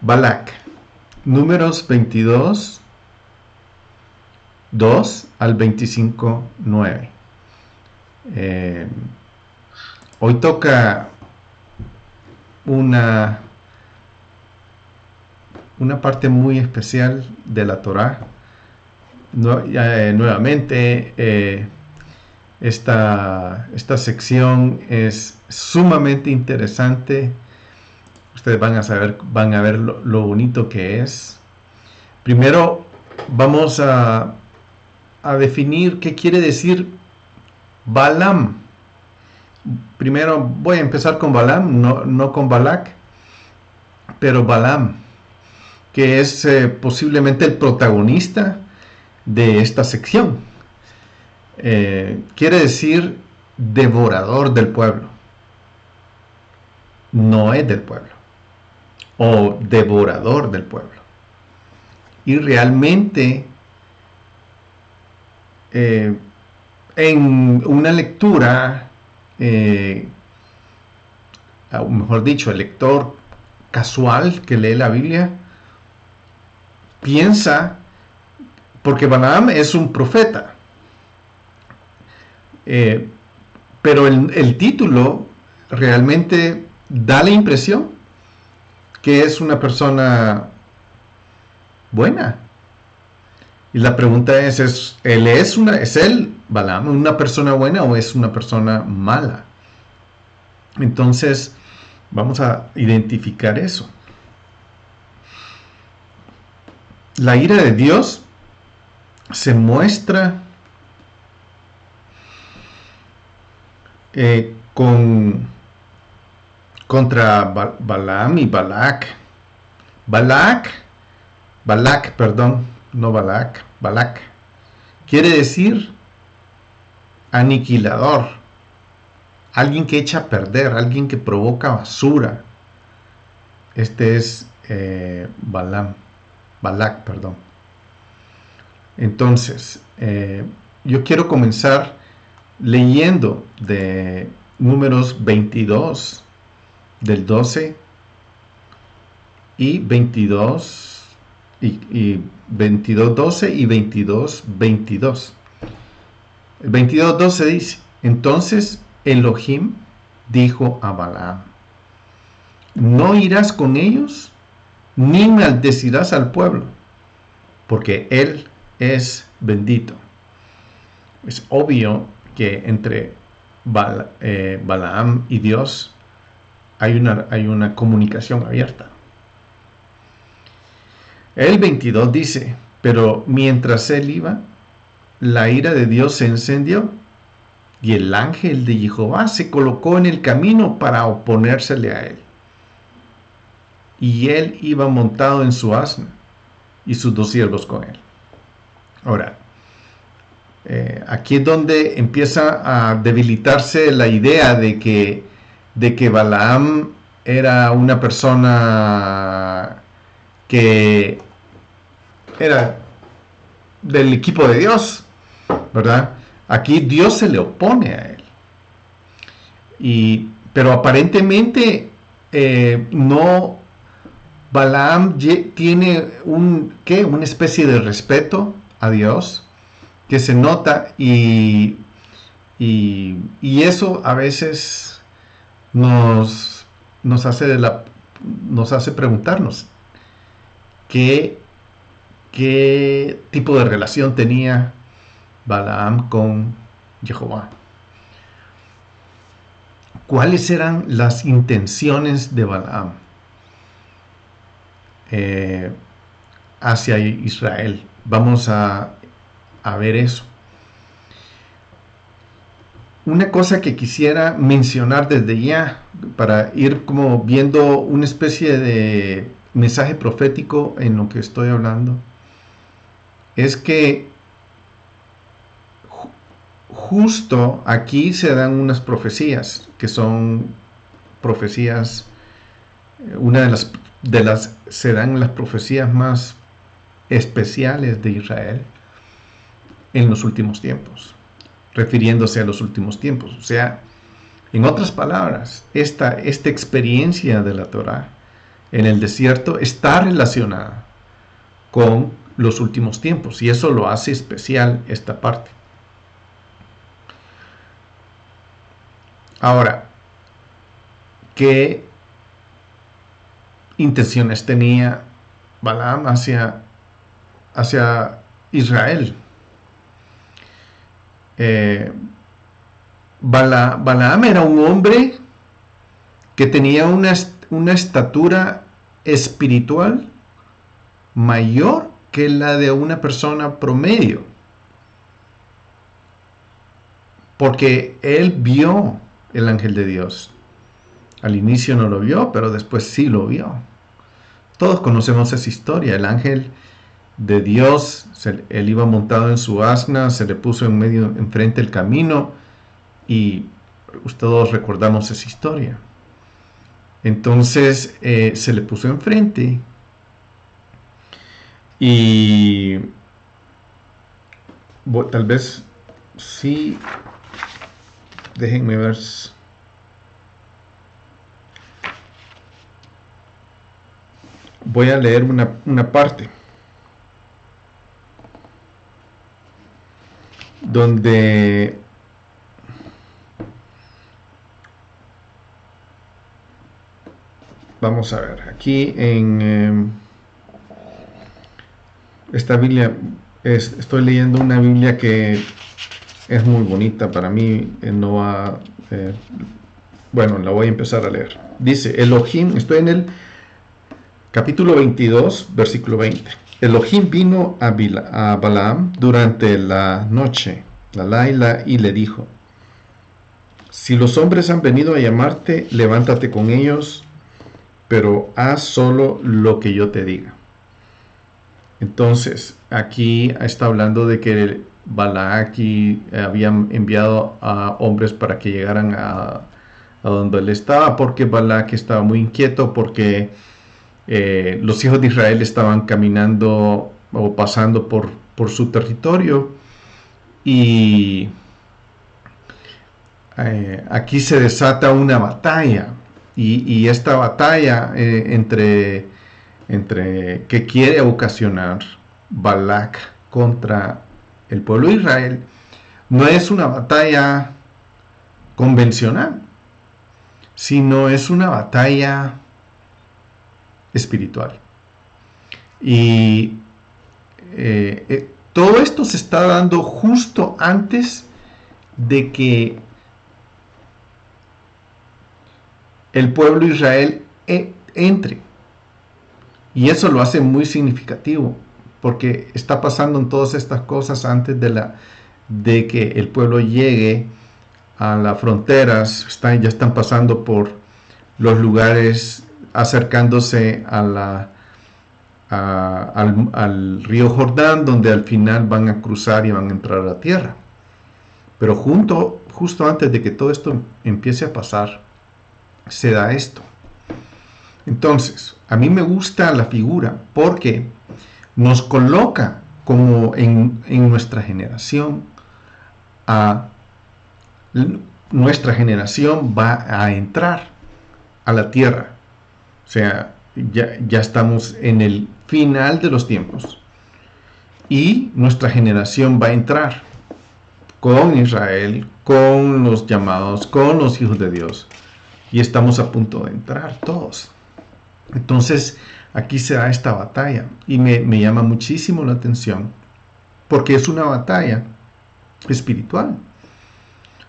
Balac, Números 22, 2 al 25, 9. Hoy toca una parte muy especial de la Torá. Nuevamente, esta sección es sumamente interesante. Ustedes van a ver lo bonito que es. Primero vamos a definir qué quiere decir Balaam. Primero voy a empezar con Balaam, no con Balac, pero Balaam, que es posiblemente el protagonista de esta sección. Quiere decir devorador del pueblo. No es del pueblo, o devorador del pueblo. Y realmente en una lectura, o mejor dicho, el lector casual que lee la Biblia piensa, porque Balaam es un profeta, pero el título realmente da la impresión que es una persona buena. Y la pregunta ¿es él, Balaam, una persona buena o es una persona mala? Entonces, vamos a identificar eso. La ira de Dios se muestra contra Balaam y Balac. Balac, perdón, no Balac, Balac. Quiere decir aniquilador, alguien que echa a perder, alguien que provoca basura. Este es Balac, perdón. Entonces, yo quiero comenzar leyendo de Números 22, del 12 y 22, y 22, 12 y 22, 22. El 22, 12 dice: entonces Elohim dijo a Balaam: no irás con ellos, ni maldecirás al pueblo, porque él es bendito. Es obvio que entre Balaam y Dios hay una comunicación abierta. El 22 dice: pero mientras él iba, la ira de Dios se encendió, y el ángel de Jehová se colocó en el camino para oponérsele a él. Y él iba montado en su asno, y sus 2 siervos con él. Ahora, aquí es donde empieza a debilitarse la idea de que Balaam era una persona que era del equipo de Dios, ¿verdad? Aquí Dios se le opone a él. Pero aparentemente no. Balaam tiene una especie de respeto a Dios que se nota, y eso a veces nos hace preguntarnos qué tipo de relación tenía Balaam con Jehová. ¿Cuáles eran las intenciones de Balaam hacia Israel? Vamos a ver eso. Una cosa que quisiera mencionar desde ya, para ir como viendo una especie de mensaje profético en lo que estoy hablando, es que justo aquí se dan unas profecías, que son profecías, una se dan las profecías más especiales de Israel en los últimos tiempos, refiriéndose a los últimos tiempos. O sea, en otras palabras, esta experiencia de la Torá en el desierto está relacionada con los últimos tiempos, y eso lo hace especial esta parte. Ahora, ¿qué intenciones tenía Balaam hacia Israel? Balaam era un hombre que tenía una estatura espiritual mayor que la de una persona promedio, porque él vio el ángel de Dios. Al inicio no lo vio, pero después sí lo vio. Todos conocemos esa historia. El ángel de Dios, él iba montado en su asna, se le puso enfrente del camino, y todos recordamos esa historia. Entonces se le puso enfrente, y tal vez sí, déjenme ver. Voy a leer una parte donde vamos a ver, aquí en esta Biblia, estoy leyendo una Biblia que es muy bonita para mí. Bueno, la voy a empezar a leer. Dice Elohim, estoy en el capítulo 22, versículo 20. Elohim vino a Balaam durante la noche, la laila, y le dijo: si los hombres han venido a llamarte, levántate con ellos, pero haz solo lo que yo te diga. Entonces, aquí está hablando de que Balac había enviado a hombres para que llegaran a donde él estaba, porque Balac estaba muy inquieto, porque los hijos de Israel estaban caminando o pasando por su territorio, y aquí se desata una batalla, y esta batalla entre que quiere ocasionar Balac contra el pueblo de Israel no es una batalla convencional, sino es una batalla espiritual. Y todo esto se está dando justo antes de que el pueblo de Israel entre. Y eso lo hace muy significativo, porque está pasando en todas estas cosas antes de que el pueblo llegue a las fronteras. Ya están pasando por los lugares, acercándose al río Jordán, donde al final van a cruzar y van a entrar a la tierra. Pero justo antes de que todo esto empiece a pasar, se da esto. Entonces, a mí me gusta la figura porque nos coloca como en nuestra generación. Nuestra generación va a entrar a la tierra. O sea, ya estamos en el final de los tiempos. Y nuestra generación va a entrar con Israel, con los llamados, con los hijos de Dios. Y estamos a punto de entrar todos. Entonces, aquí se da esta batalla, y me llama muchísimo la atención, porque es una batalla espiritual.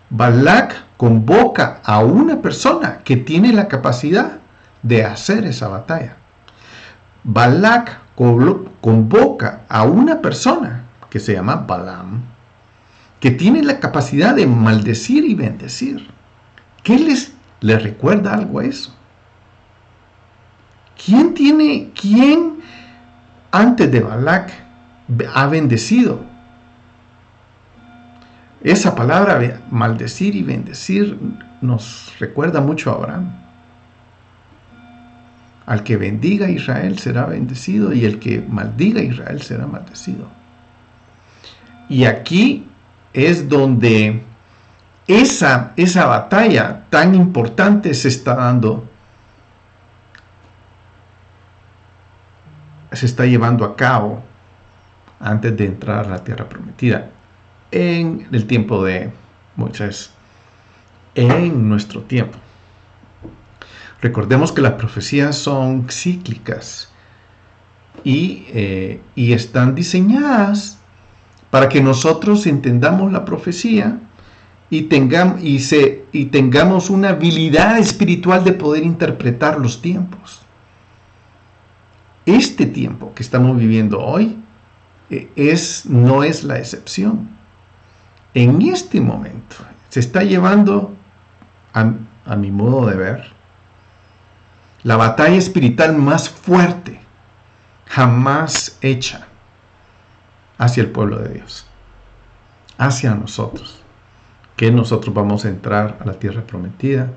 Balac convoca a una persona que tiene la capacidad de hacer esa batalla. Balac convoca a una persona que se llama Balaam, que tiene la capacidad de maldecir y bendecir. ¿Qué les recuerda algo a eso? ¿Quién antes de Balac ha bendecido? Esa palabra maldecir y bendecir nos recuerda mucho a Abraham. Al que bendiga a Israel será bendecido, y el que maldiga a Israel será maldecido. Y aquí es donde esa batalla tan importante se está dando se está llevando a cabo antes de entrar a la tierra prometida, en el tiempo de Moisés, en nuestro tiempo. Recordemos que las profecías son cíclicas y están diseñadas para que nosotros entendamos la profecía y tengamos una habilidad espiritual de poder interpretar los tiempos. Este tiempo que estamos viviendo hoy no es la excepción. En este momento se está llevando, a mi modo de ver, la batalla espiritual más fuerte jamás hecha hacia el pueblo de Dios, hacia nosotros, que nosotros vamos a entrar a la tierra prometida,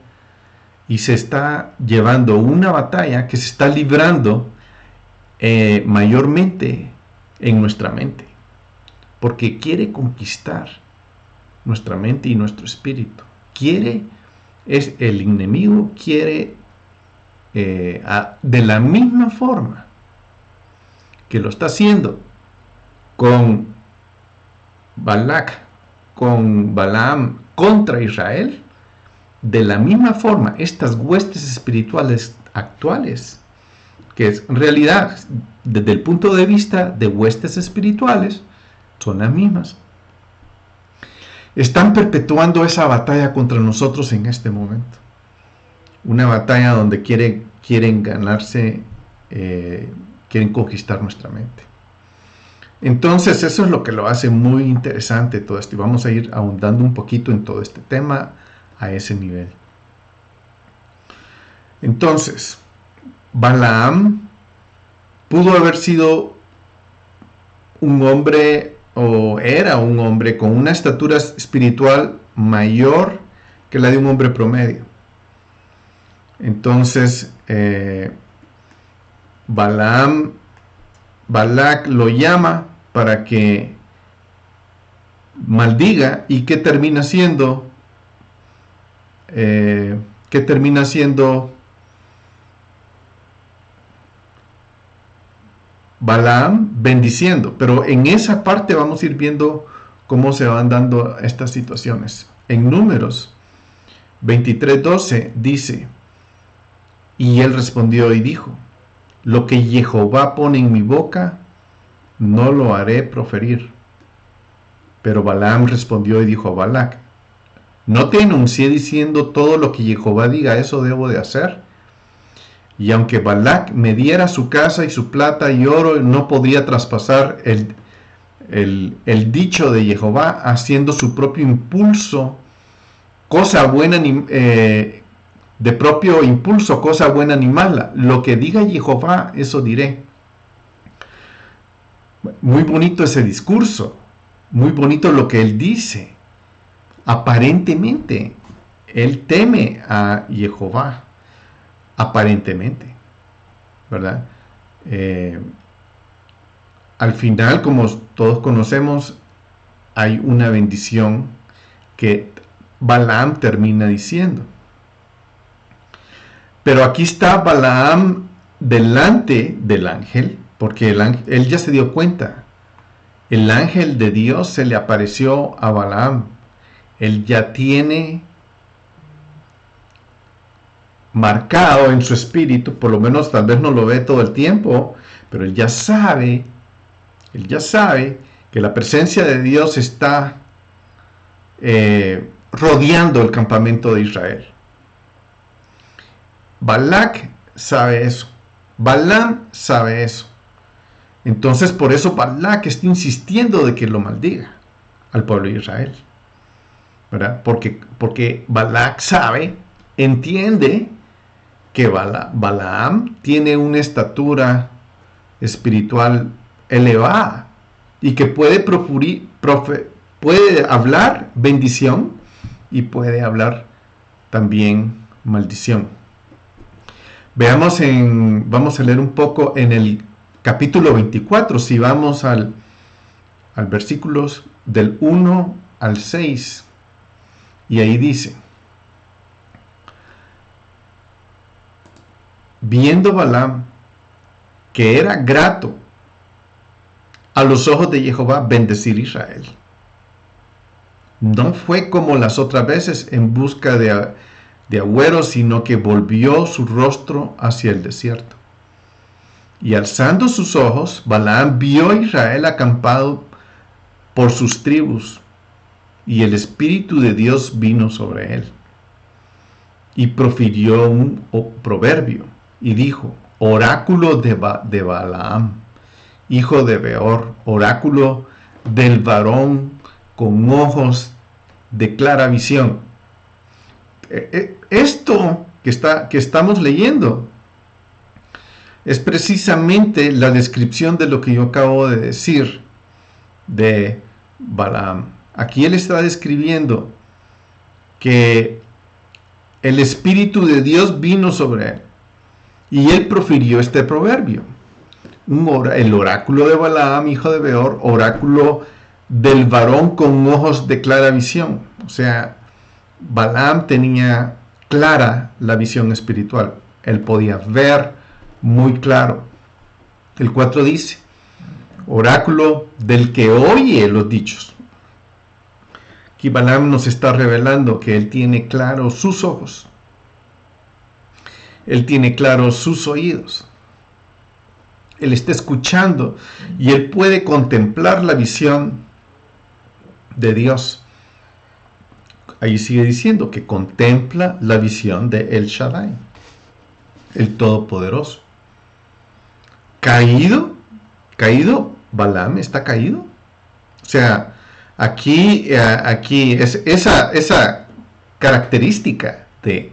y se está llevando una batalla que se está librando mayormente en nuestra mente, porque quiere conquistar nuestra mente y nuestro espíritu. El enemigo quiere, de la misma forma que lo está haciendo con Balac, con Balaam contra Israel, de la misma forma estas huestes espirituales actuales, que es en realidad desde el punto de vista de huestes espirituales son las mismas, están perpetuando esa batalla contra nosotros en este momento. Una batalla donde quieren ganarse, quieren conquistar nuestra mente. Entonces eso es lo que lo hace muy interesante todo esto, y vamos a ir ahondando un poquito en todo este tema a ese nivel. Entonces, Balaam pudo haber sido un hombre, o era un hombre con una estatura espiritual mayor que la de un hombre promedio. Entonces, Balac lo llama para que maldiga, y ¿qué termina siendo? Balaam bendiciendo. Pero en esa parte vamos a ir viendo cómo se van dando estas situaciones. En Números 23:12 dice: y él respondió y dijo: lo que Jehová pone en mi boca, no lo haré proferir. Pero Balaam respondió y dijo a Balac: ¿no te enuncié diciendo todo lo que Jehová diga, eso debo de hacer? Y aunque Balac me diera su casa y su plata y oro, no podría traspasar el dicho de Jehová, haciendo su propio impulso, cosa buena de propio impulso, cosa buena ni mala. Lo que diga Jehová, eso diré. Muy bonito ese discurso, muy bonito lo que él dice. Aparentemente, él teme a Jehová, aparentemente, ¿verdad? Al final, como todos conocemos, hay una bendición que Balaam termina diciendo. Pero aquí está Balaam delante del ángel, porque él ya se dio cuenta. El ángel de Dios se le apareció a Balaam. Él ya tiene marcado en su espíritu, por lo menos tal vez no lo ve todo el tiempo, pero él ya sabe que la presencia de Dios está rodeando el campamento de Israel. Balac sabe eso, Balaam sabe eso. Entonces por eso Balac está insistiendo de que lo maldiga al pueblo de Israel, ¿verdad? Porque Balac entiende que Balaam tiene una estatura espiritual elevada y que puede hablar bendición y puede hablar también maldición. Vamos a leer un poco en el capítulo 24, si vamos al versículos del 1 al 6, y ahí dice: viendo Balaam que era grato a los ojos de Jehová bendecir Israel. No fue como las otras veces en busca de agüeros, sino que volvió su rostro hacia el desierto. Y alzando sus ojos, Balaam vio a Israel acampado por sus tribus, y el Espíritu de Dios vino sobre él. Y profirió un proverbio, y dijo: oráculo de Balaam, hijo de Beor, oráculo del varón con ojos de clara visión. Esto que estamos leyendo es precisamente la descripción de lo que yo acabo de decir de Balaam. Aquí él está describiendo que el Espíritu de Dios vino sobre él y él profirió este proverbio. El oráculo de Balaam, hijo de Beor, oráculo del varón con ojos de clara visión. O sea, Balaam tenía clara la visión espiritual. Él podía ver muy claro. El 4 dice: oráculo del que oye los dichos. Aquí Balaam nos está revelando que él tiene claros sus ojos. Él tiene claros sus oídos. Él está escuchando y él puede contemplar la visión de Dios. Ahí sigue diciendo que contempla la visión de El Shaddai, el Todopoderoso. ¿Caído? ¿Balaam está caído? O sea, aquí es esa característica de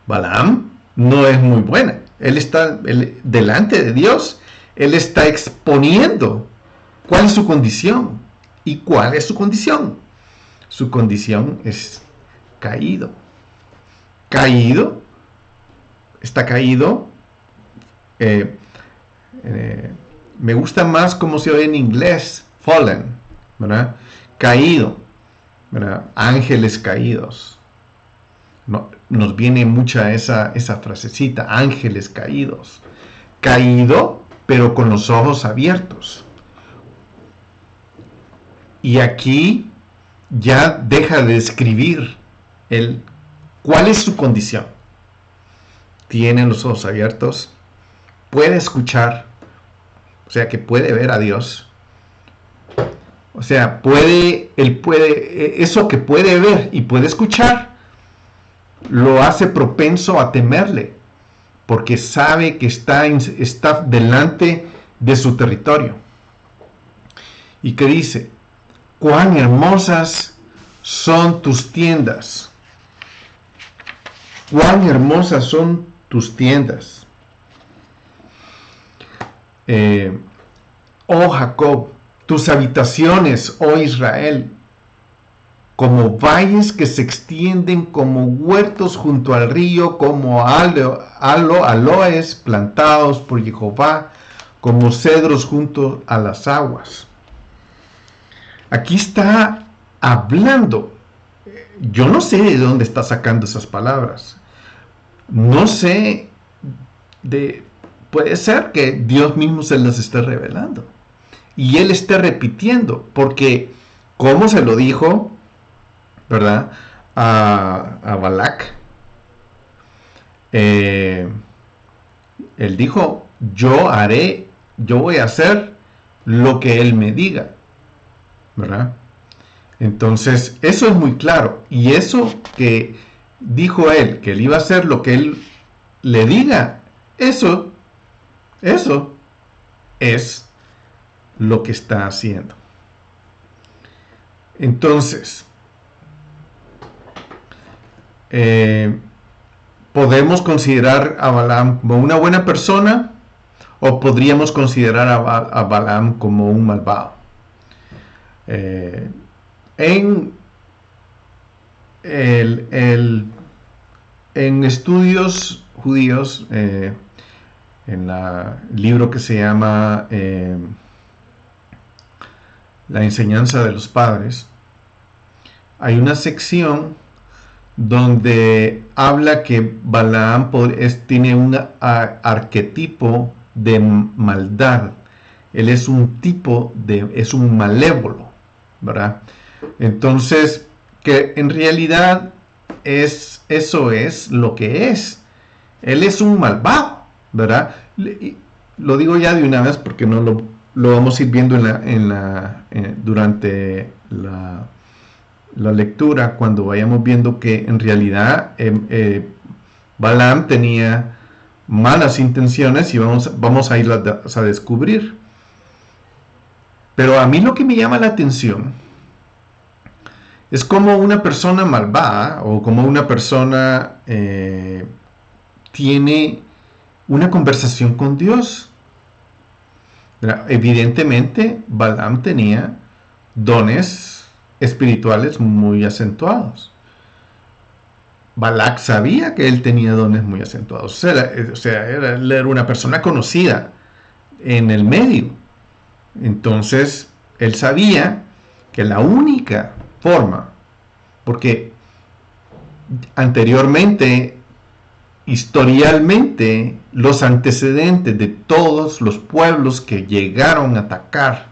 Balaam no es muy buena. Él está delante de Dios, él está exponiendo cuál es su condición. ¿Y cuál es su condición? Su condición es caído. Está caído. Me gusta más cómo se oye en inglés, fallen, ¿verdad? Caído, ¿verdad? Ángeles caídos. No, nos viene mucha esa frasecita, ángeles caídos. Caído, pero con los ojos abiertos. Y aquí ya deja de describir cuál es su condición. Tiene los ojos abiertos, puede escuchar, o sea que puede ver a Dios. O sea, eso que puede ver y puede escuchar, lo hace propenso a temerle, porque sabe que está delante de su territorio. ¿Y qué dice? Cuán hermosas son tus tiendas. Cuán hermosas son tus tiendas. Oh Jacob, tus habitaciones, oh Israel, como valles que se extienden, como huertos junto al río, como aloes plantados por Jehová, como cedros junto a las aguas. Aquí está hablando. Yo no sé de dónde está sacando esas palabras. No sé, puede ser que Dios mismo se las esté revelando. Y él esté repitiendo, porque como se lo dijo, ¿verdad? A Balac. Él dijo, yo voy a hacer lo que él me diga, ¿verdad? Entonces, eso es muy claro. Y eso que dijo él, que él iba a hacer lo que él le diga, eso es lo que está haciendo. Entonces, podemos considerar a Balaam como una buena persona o podríamos considerar a Balaam como un malvado. En estudios judíos, en el libro que se llama La enseñanza de los padres, hay una sección donde habla que Balaam tiene un arquetipo de maldad. Él es un tipo es un malévolo, ¿verdad? Entonces, que en realidad eso es lo que es. Él es un malvado, ¿verdad? Lo digo ya de una vez porque no lo vamos a ir viendo durante la lectura, cuando vayamos viendo que en realidad Balaam tenía malas intenciones, y vamos a irlas a descubrir. Pero a mí lo que me llama la atención es como una persona malvada, o como una persona tiene una conversación con Dios. Evidentemente, Balaam tenía dones espirituales muy acentuados. Balac sabía que él tenía dones muy acentuados. Él era una persona conocida en el medio. Entonces, él sabía que la única forma, porque anteriormente, historialmente, los antecedentes de todos los pueblos que llegaron a atacar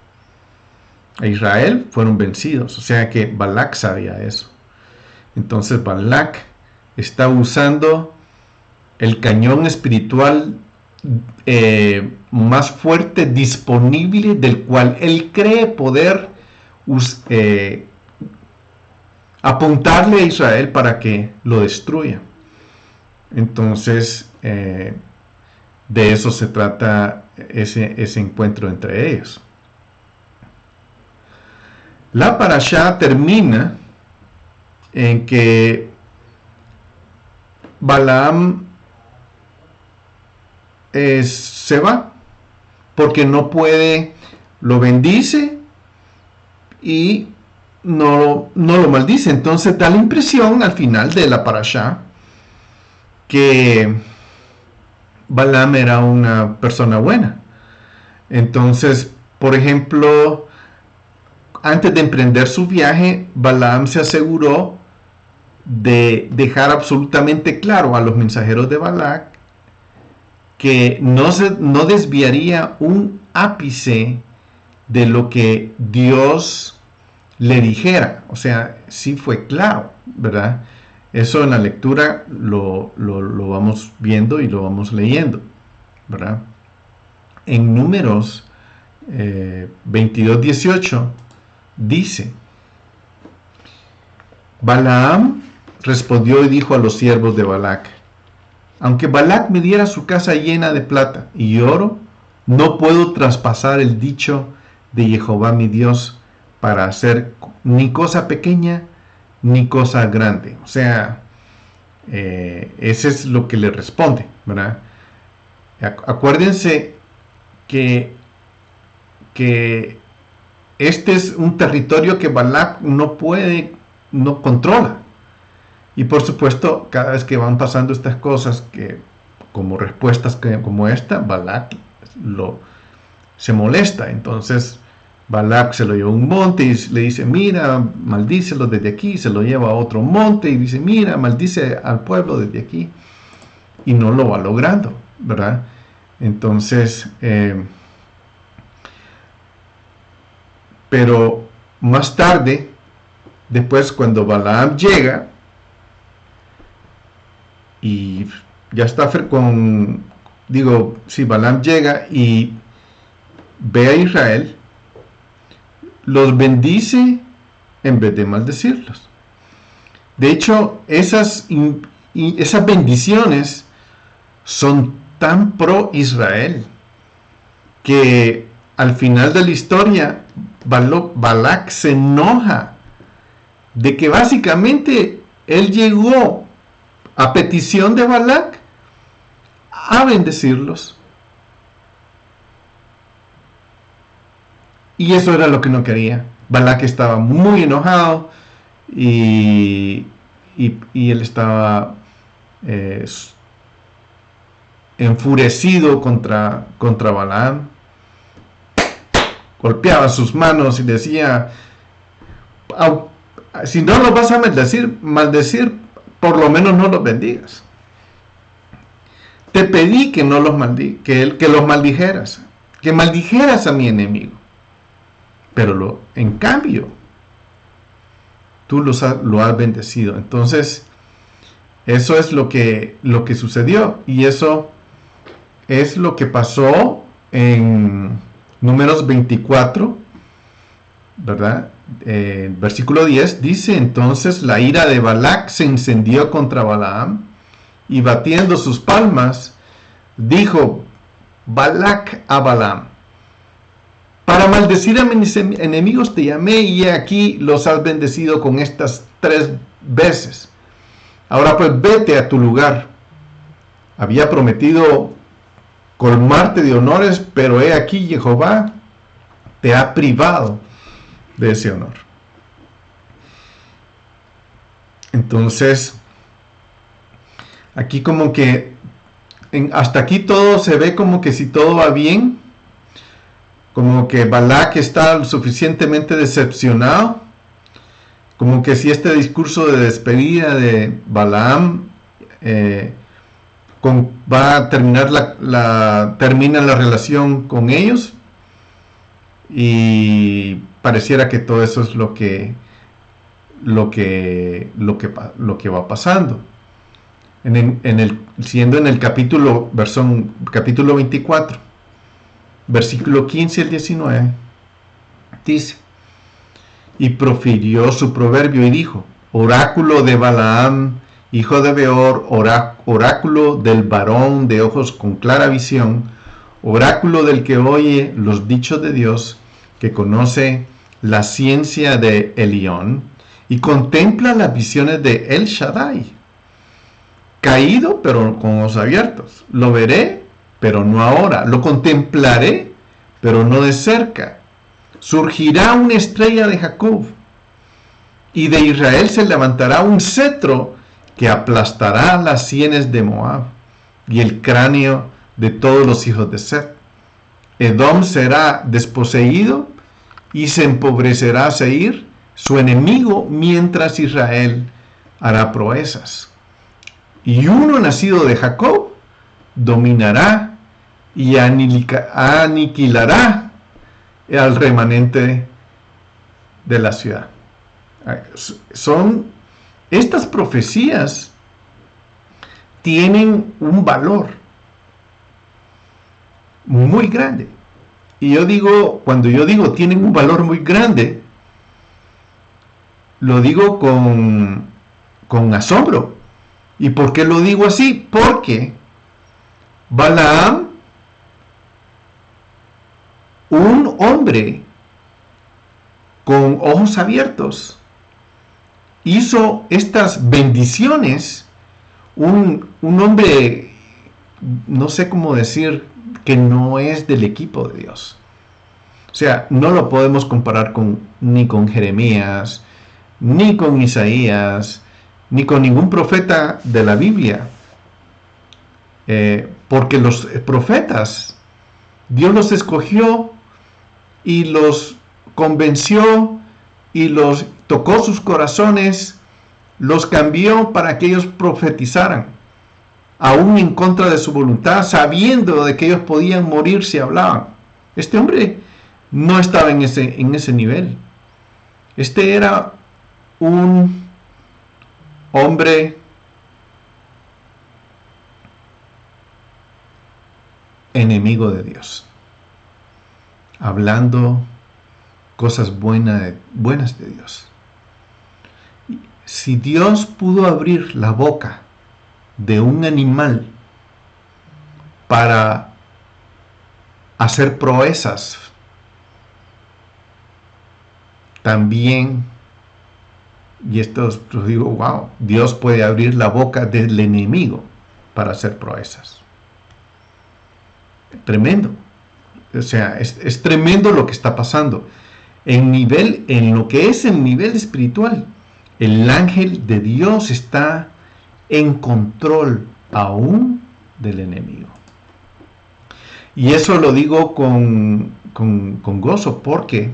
a Israel fueron vencidos. O sea que Balac sabía eso. Entonces Balac está usando el cañón espiritual más fuerte disponible, del cual él cree poder apuntarle a Israel para que lo destruya. Entonces, de eso se trata ese encuentro entre ellos. La parashá termina en que Balaam se va, porque no puede, lo bendice y no lo maldice. Entonces da la impresión al final de la parashá que Balaam era una persona buena. Entonces, por ejemplo, antes de emprender su viaje, Balaam se aseguró de dejar absolutamente claro a los mensajeros de Balac que no desviaría un ápice de lo que Dios le dijera. O sea, sí fue claro, ¿verdad? Eso en la lectura lo vamos viendo y lo vamos leyendo, ¿verdad? En Números 22:18 dice: Balaam respondió y dijo a los siervos de Balac: aunque Balac me diera su casa llena de plata y oro, no puedo traspasar el dicho de Jehová mi Dios para hacer ni cosa pequeña ni cosa grande. O sea, ese es lo que le responde, ¿verdad? Acuérdense que este es un territorio que Balac no controla. Y por supuesto, cada vez que van pasando estas cosas, como respuestas como esta, Balac se molesta. Entonces Balac se lo lleva a un monte y le dice: mira, maldícelo desde aquí. Se lo lleva a otro monte y dice: mira, maldice al pueblo desde aquí. Y no lo va logrando, ¿verdad? Entonces, pero más tarde, después, cuando Balaam llega y ya está Balaam llega y ve a Israel, los bendice en vez de maldecirlos. De hecho, esas bendiciones son tan pro Israel que al final de la historia Balac se enoja de que básicamente él llegó a petición de Balac a bendecirlos, y eso era lo que no quería. Balac estaba muy enojado y él estaba enfurecido contra Balaam. Golpeaba sus manos y decía: si no los vas a maldecir, por lo menos no los bendigas. te pedí que no los que los maldijeras, que maldijeras a mi enemigo. Pero en cambio, tú lo has bendecido. Entonces, eso es lo que sucedió. Y eso es lo que pasó en Números 24, ¿verdad? Versículo 10 dice: entonces la ira de Balac se encendió contra Balaam, y batiendo sus palmas, dijo Balac a Balaam: para maldecir a mis enemigos te llamé, y aquí los has bendecido con estas 3 veces. Ahora pues vete a tu lugar. Había prometido colmarte de honores, pero he aquí Jehová te ha privado de ese honor. Entonces, aquí como que hasta aquí todo se ve como que si todo va bien, como que Balac está lo suficientemente decepcionado, como que si este discurso de despedida de Balaam va a terminar termina la relación con ellos, y pareciera que todo eso es lo que va pasando. Siendo en el capítulo 24, versículo 15 al 19, dice: y profirió su proverbio y dijo: oráculo de Balaam, hijo de Beor, oráculo del varón de ojos con clara visión, oráculo del que oye los dichos de Dios, que conoce la ciencia de Elión y contempla las visiones de El Shaddai. Caído, pero con ojos abiertos. Lo veré, pero no ahora. Lo contemplaré, pero no de cerca. Surgirá una estrella de Jacob, y de Israel se levantará un cetro que aplastará las sienes de Moab y el cráneo de todos los hijos de Set. Edom será desposeído y se empobrecerá Seir, su enemigo, mientras Israel hará proezas. Y uno nacido de Jacob dominará y aniquilará al remanente de la ciudad. Estas profecías tienen un valor muy grande. Y cuando yo digo tienen un valor muy grande, lo digo con asombro. ¿Y por qué lo digo así? Porque Balaam, un hombre con ojos abiertos, hizo estas bendiciones. Un hombre, no sé cómo decir, que no es del equipo de Dios. O sea, no lo podemos comparar ni con Jeremías, ni con Isaías, ni con ningún profeta de la Biblia. Porque los profetas, Dios los escogió y los convenció y los tocó sus corazones, los cambió para que ellos profetizaran, aún en contra de su voluntad, sabiendo de que ellos podían morir si hablaban. Este hombre no estaba en ese nivel. Este era un hombre enemigo de Dios, hablando cosas buenas de Dios. Si Dios pudo abrir la boca de un animal para hacer proezas, también, y esto os digo, wow, Dios puede abrir la boca del enemigo para hacer proezas. Tremendo. O sea, es tremendo lo que está pasando. En lo que es el nivel espiritual, el ángel de Dios está en control aún del enemigo. Y eso lo digo con gozo, porque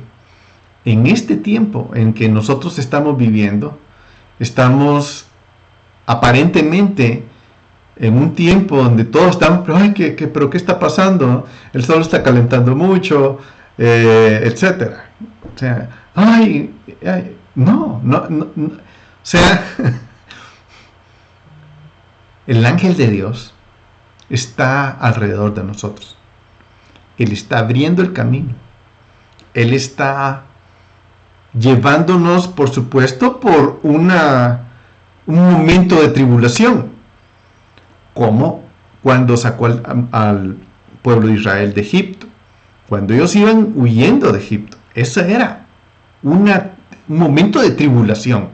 en este tiempo en que nosotros estamos viviendo, estamos aparentemente en un tiempo donde todos están, ay, pero ¿qué está pasando? El sol está calentando mucho, etcétera. O sea, no. O sea, el ángel de Dios está alrededor de nosotros. Él está abriendo el camino. Él está llevándonos, por supuesto, por un momento de tribulación, como cuando sacó al pueblo de Israel de Egipto, cuando ellos iban huyendo de Egipto. Eso era un momento de tribulación.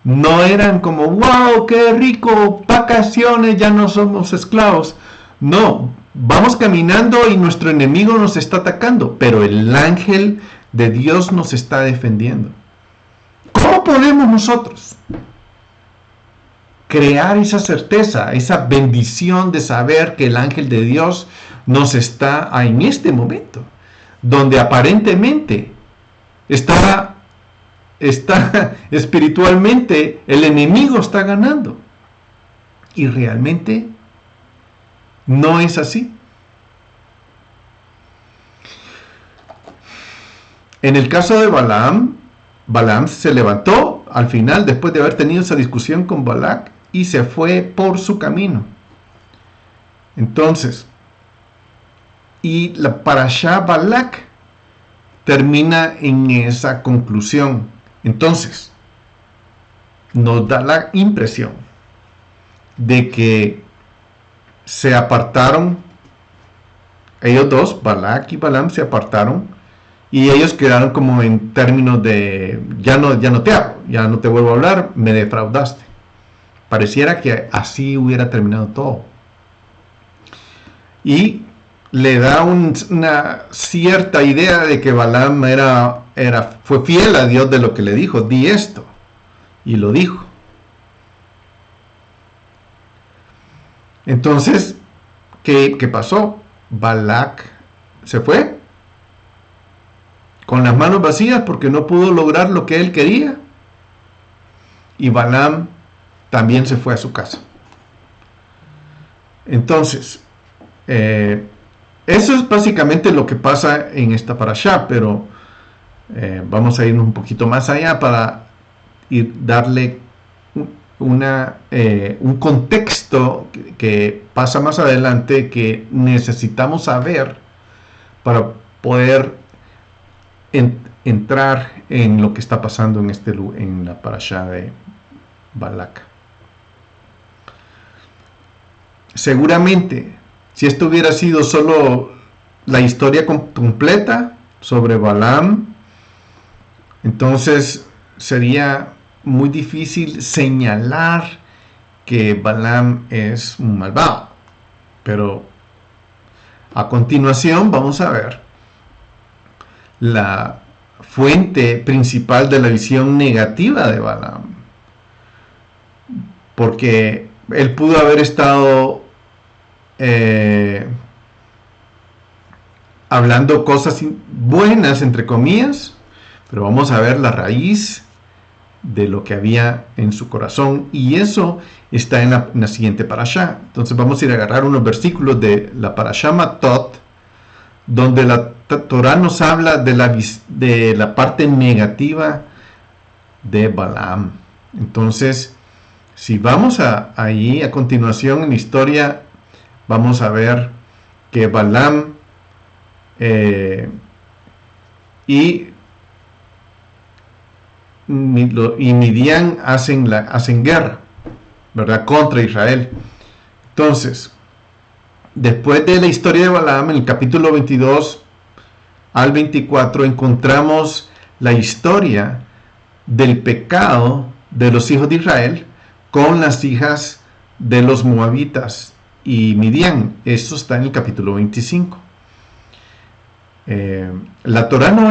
No eran como, wow, qué rico, vacaciones, ya no somos esclavos. No, vamos caminando y nuestro enemigo nos está atacando, pero el ángel de Dios nos está defendiendo. ¿Cómo podemos nosotros crear esa certeza, esa bendición de saber que el ángel de Dios nos está en este momento, donde aparentemente está espiritualmente, el enemigo está ganando? Y realmente no es así. En el caso de Balaam se levantó al final, después de haber tenido esa discusión con Balac, y se fue por su camino. Entonces, y la parashá Balac termina en esa conclusión. Entonces, nos da la impresión de que se apartaron, ellos dos, Balac y Balaam, se apartaron, y ellos quedaron como en términos de, ya no te hablo, ya no te vuelvo a hablar, me defraudaste. Pareciera que así hubiera terminado todo. Y le da una cierta idea de que Balaam fue fiel a Dios de lo que le dijo, di esto, y lo dijo. Entonces, ¿qué pasó? Balac se fue con las manos vacías porque no pudo lograr lo que él quería, y Balaam también se fue a su casa. Entonces, eso es básicamente lo que pasa en esta parashá, pero vamos a irnos un poquito más allá para darle un contexto que pasa más adelante, que necesitamos saber para poder entrar en lo que está pasando en la parashá de Balac. Seguramente, si esto hubiera sido solo la historia completa sobre Balaam, entonces sería muy difícil señalar que Balaam es un malvado. Pero a continuación vamos a ver la fuente principal de la visión negativa de Balaam, porque él pudo haber estado hablando cosas buenas, entre comillas, pero vamos a ver la raíz de lo que había en su corazón, y eso está en la siguiente parashá. Entonces vamos a ir a agarrar unos versículos de la parashá Matot, donde la Torah nos habla de la parte negativa de Balaam. Entonces, si vamos ahí a continuación en la historia, vamos a ver que Balaam y Midian hacen guerra, ¿verdad?, contra Israel. Entonces, después de la historia de Balaam, en el capítulo 22 al 24, encontramos la historia del pecado de los hijos de Israel con las hijas de los moabitas y Midian. Eso está en el capítulo 25. La Torah no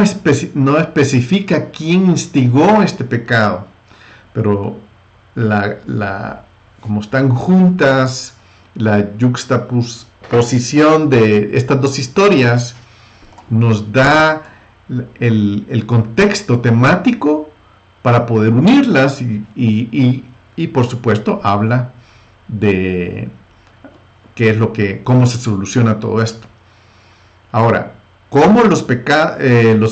especifica quién instigó este pecado, pero como están juntas, la yuxtaposición de estas dos historias nos da el contexto temático para poder unirlas, y por supuesto habla de cómo se soluciona todo esto. Ahora, cómo los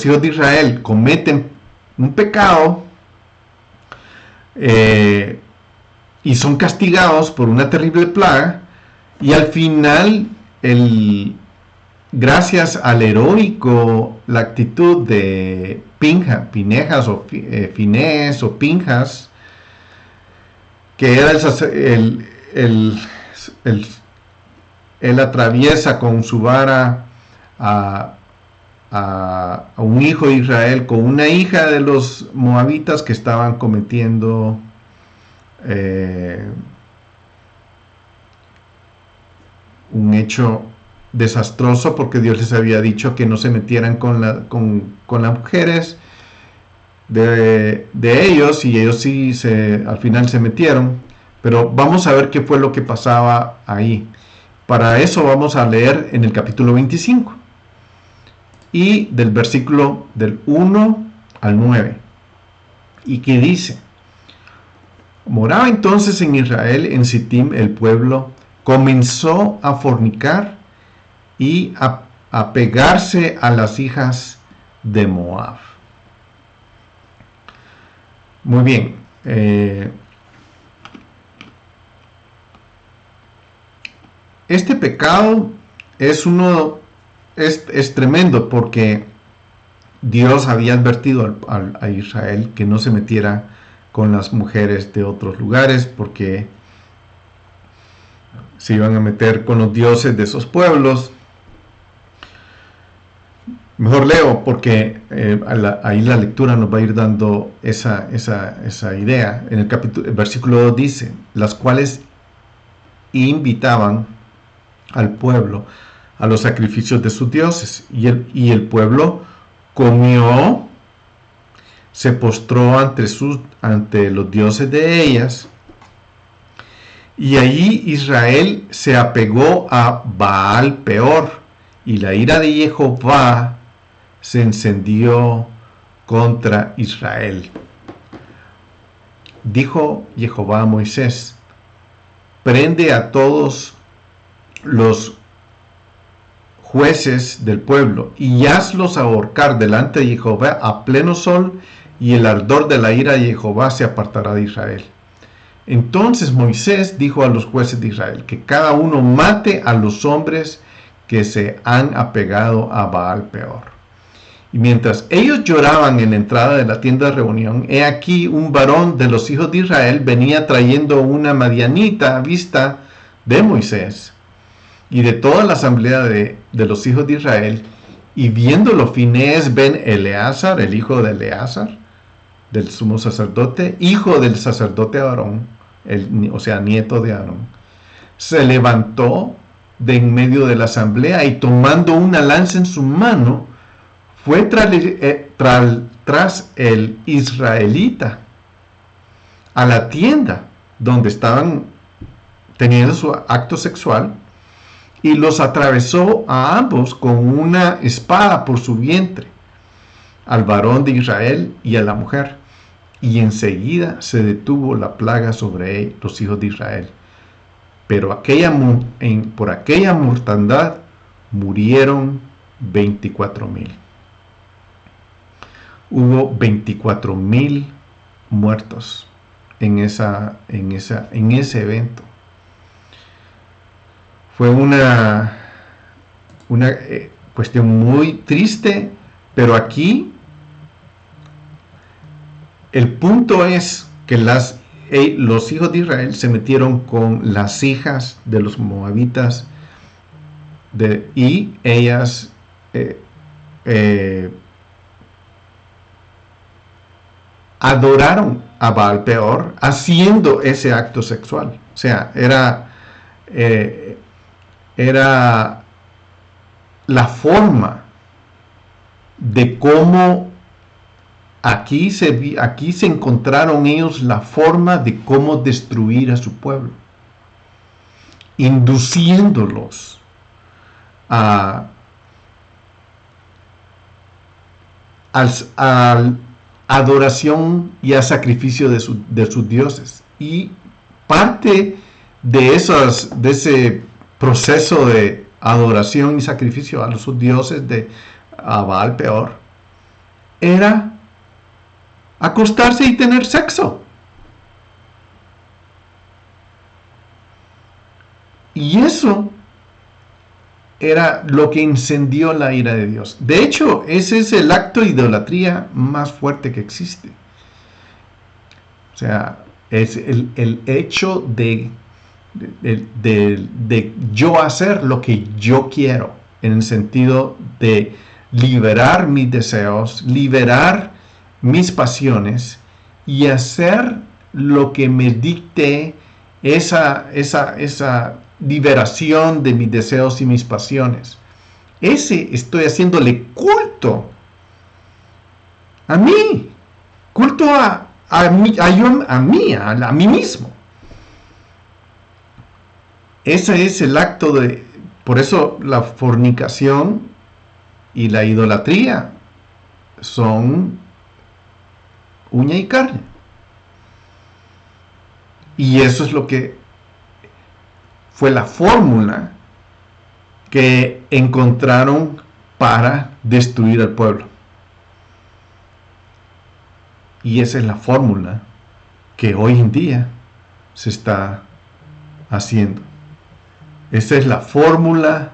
hijos de Israel cometen un pecado y son castigados por una terrible plaga, y al final, gracias al heroico, la actitud de Pinhas o Finés o Pinhas, que era él atraviesa con su vara a un hijo de Israel con una hija de los moabitas que estaban cometiendo un hecho desastroso, porque Dios les había dicho que no se metieran con las mujeres de ellos, y ellos sí al final se metieron. Pero vamos a ver qué fue lo que pasaba ahí. Para eso vamos a leer en el capítulo 25 y del versículo del 1 al 9, y que dice: moraba entonces en Israel, en Sittim, el pueblo comenzó a fornicar y a pegarse a las hijas de Moab. Muy bien. Este pecado es tremendo, porque Dios había advertido a Israel que no se metiera con las mujeres de otros lugares, porque se iban a meter con los dioses de esos pueblos. Mejor leo, porque ahí la lectura nos va a ir dando esa idea. En el versículo 2 dice: las cuales invitaban al pueblo a los sacrificios de sus dioses, y el pueblo comió, se postró ante los dioses de ellas, y allí Israel se apegó a Baal Peor, y la ira de Jehová se encendió contra Israel. Dijo Jehová a Moisés: prende a todos los jueces del pueblo y hazlos ahorcar delante de Jehová a pleno sol, y el ardor de la ira de Jehová se apartará de Israel. Entonces Moisés dijo a los jueces de Israel que cada uno mate a los hombres que se han apegado a Baal Peor. Y mientras ellos lloraban en la entrada de la tienda de reunión, he aquí un varón de los hijos de Israel venía trayendo una madianita vista de Moisés y de toda la asamblea de los hijos de Israel, y viéndolo Finés ben Eleazar, el hijo de Eleazar, del sumo sacerdote, hijo del sacerdote Aarón, o sea, nieto de Aarón, se levantó de en medio de la asamblea, y tomando una lanza en su mano, fue tras el israelita a la tienda donde estaban teniendo su acto sexual, y los atravesó a ambos con una espada por su vientre, al varón de Israel y a la mujer, y enseguida se detuvo la plaga sobre los hijos de Israel. Pero por aquella mortandad murieron 24,000. Hubo 24,000 muertos en ese evento. Fue una cuestión muy triste, pero aquí el punto es que los hijos de Israel se metieron con las hijas de los moabitas, y ellas adoraron a Baal Peor haciendo ese acto sexual. O sea, era la forma de cómo aquí se encontraron ellos la forma de cómo destruir a su pueblo, induciéndolos a adoración y a sacrificio de sus dioses. Y parte de ese proceso de adoración y sacrificio a los dioses de Baal peor, era acostarse y tener sexo. Y eso era lo que incendió la ira de Dios. De hecho, ese es el acto de idolatría más fuerte que existe. O sea, es el hecho de yo hacer lo que yo quiero, en el sentido de liberar mis deseos, liberar mis pasiones y hacer lo que me dicte esa liberación de mis deseos y mis pasiones. Estoy haciéndole culto a mí, culto a mí mismo. Ese es el acto de, por eso la fornicación y la idolatría son uña y carne. Y eso es lo que fue la fórmula que encontraron para destruir al pueblo. Y esa es la fórmula que hoy en día se está haciendo. Esa es la fórmula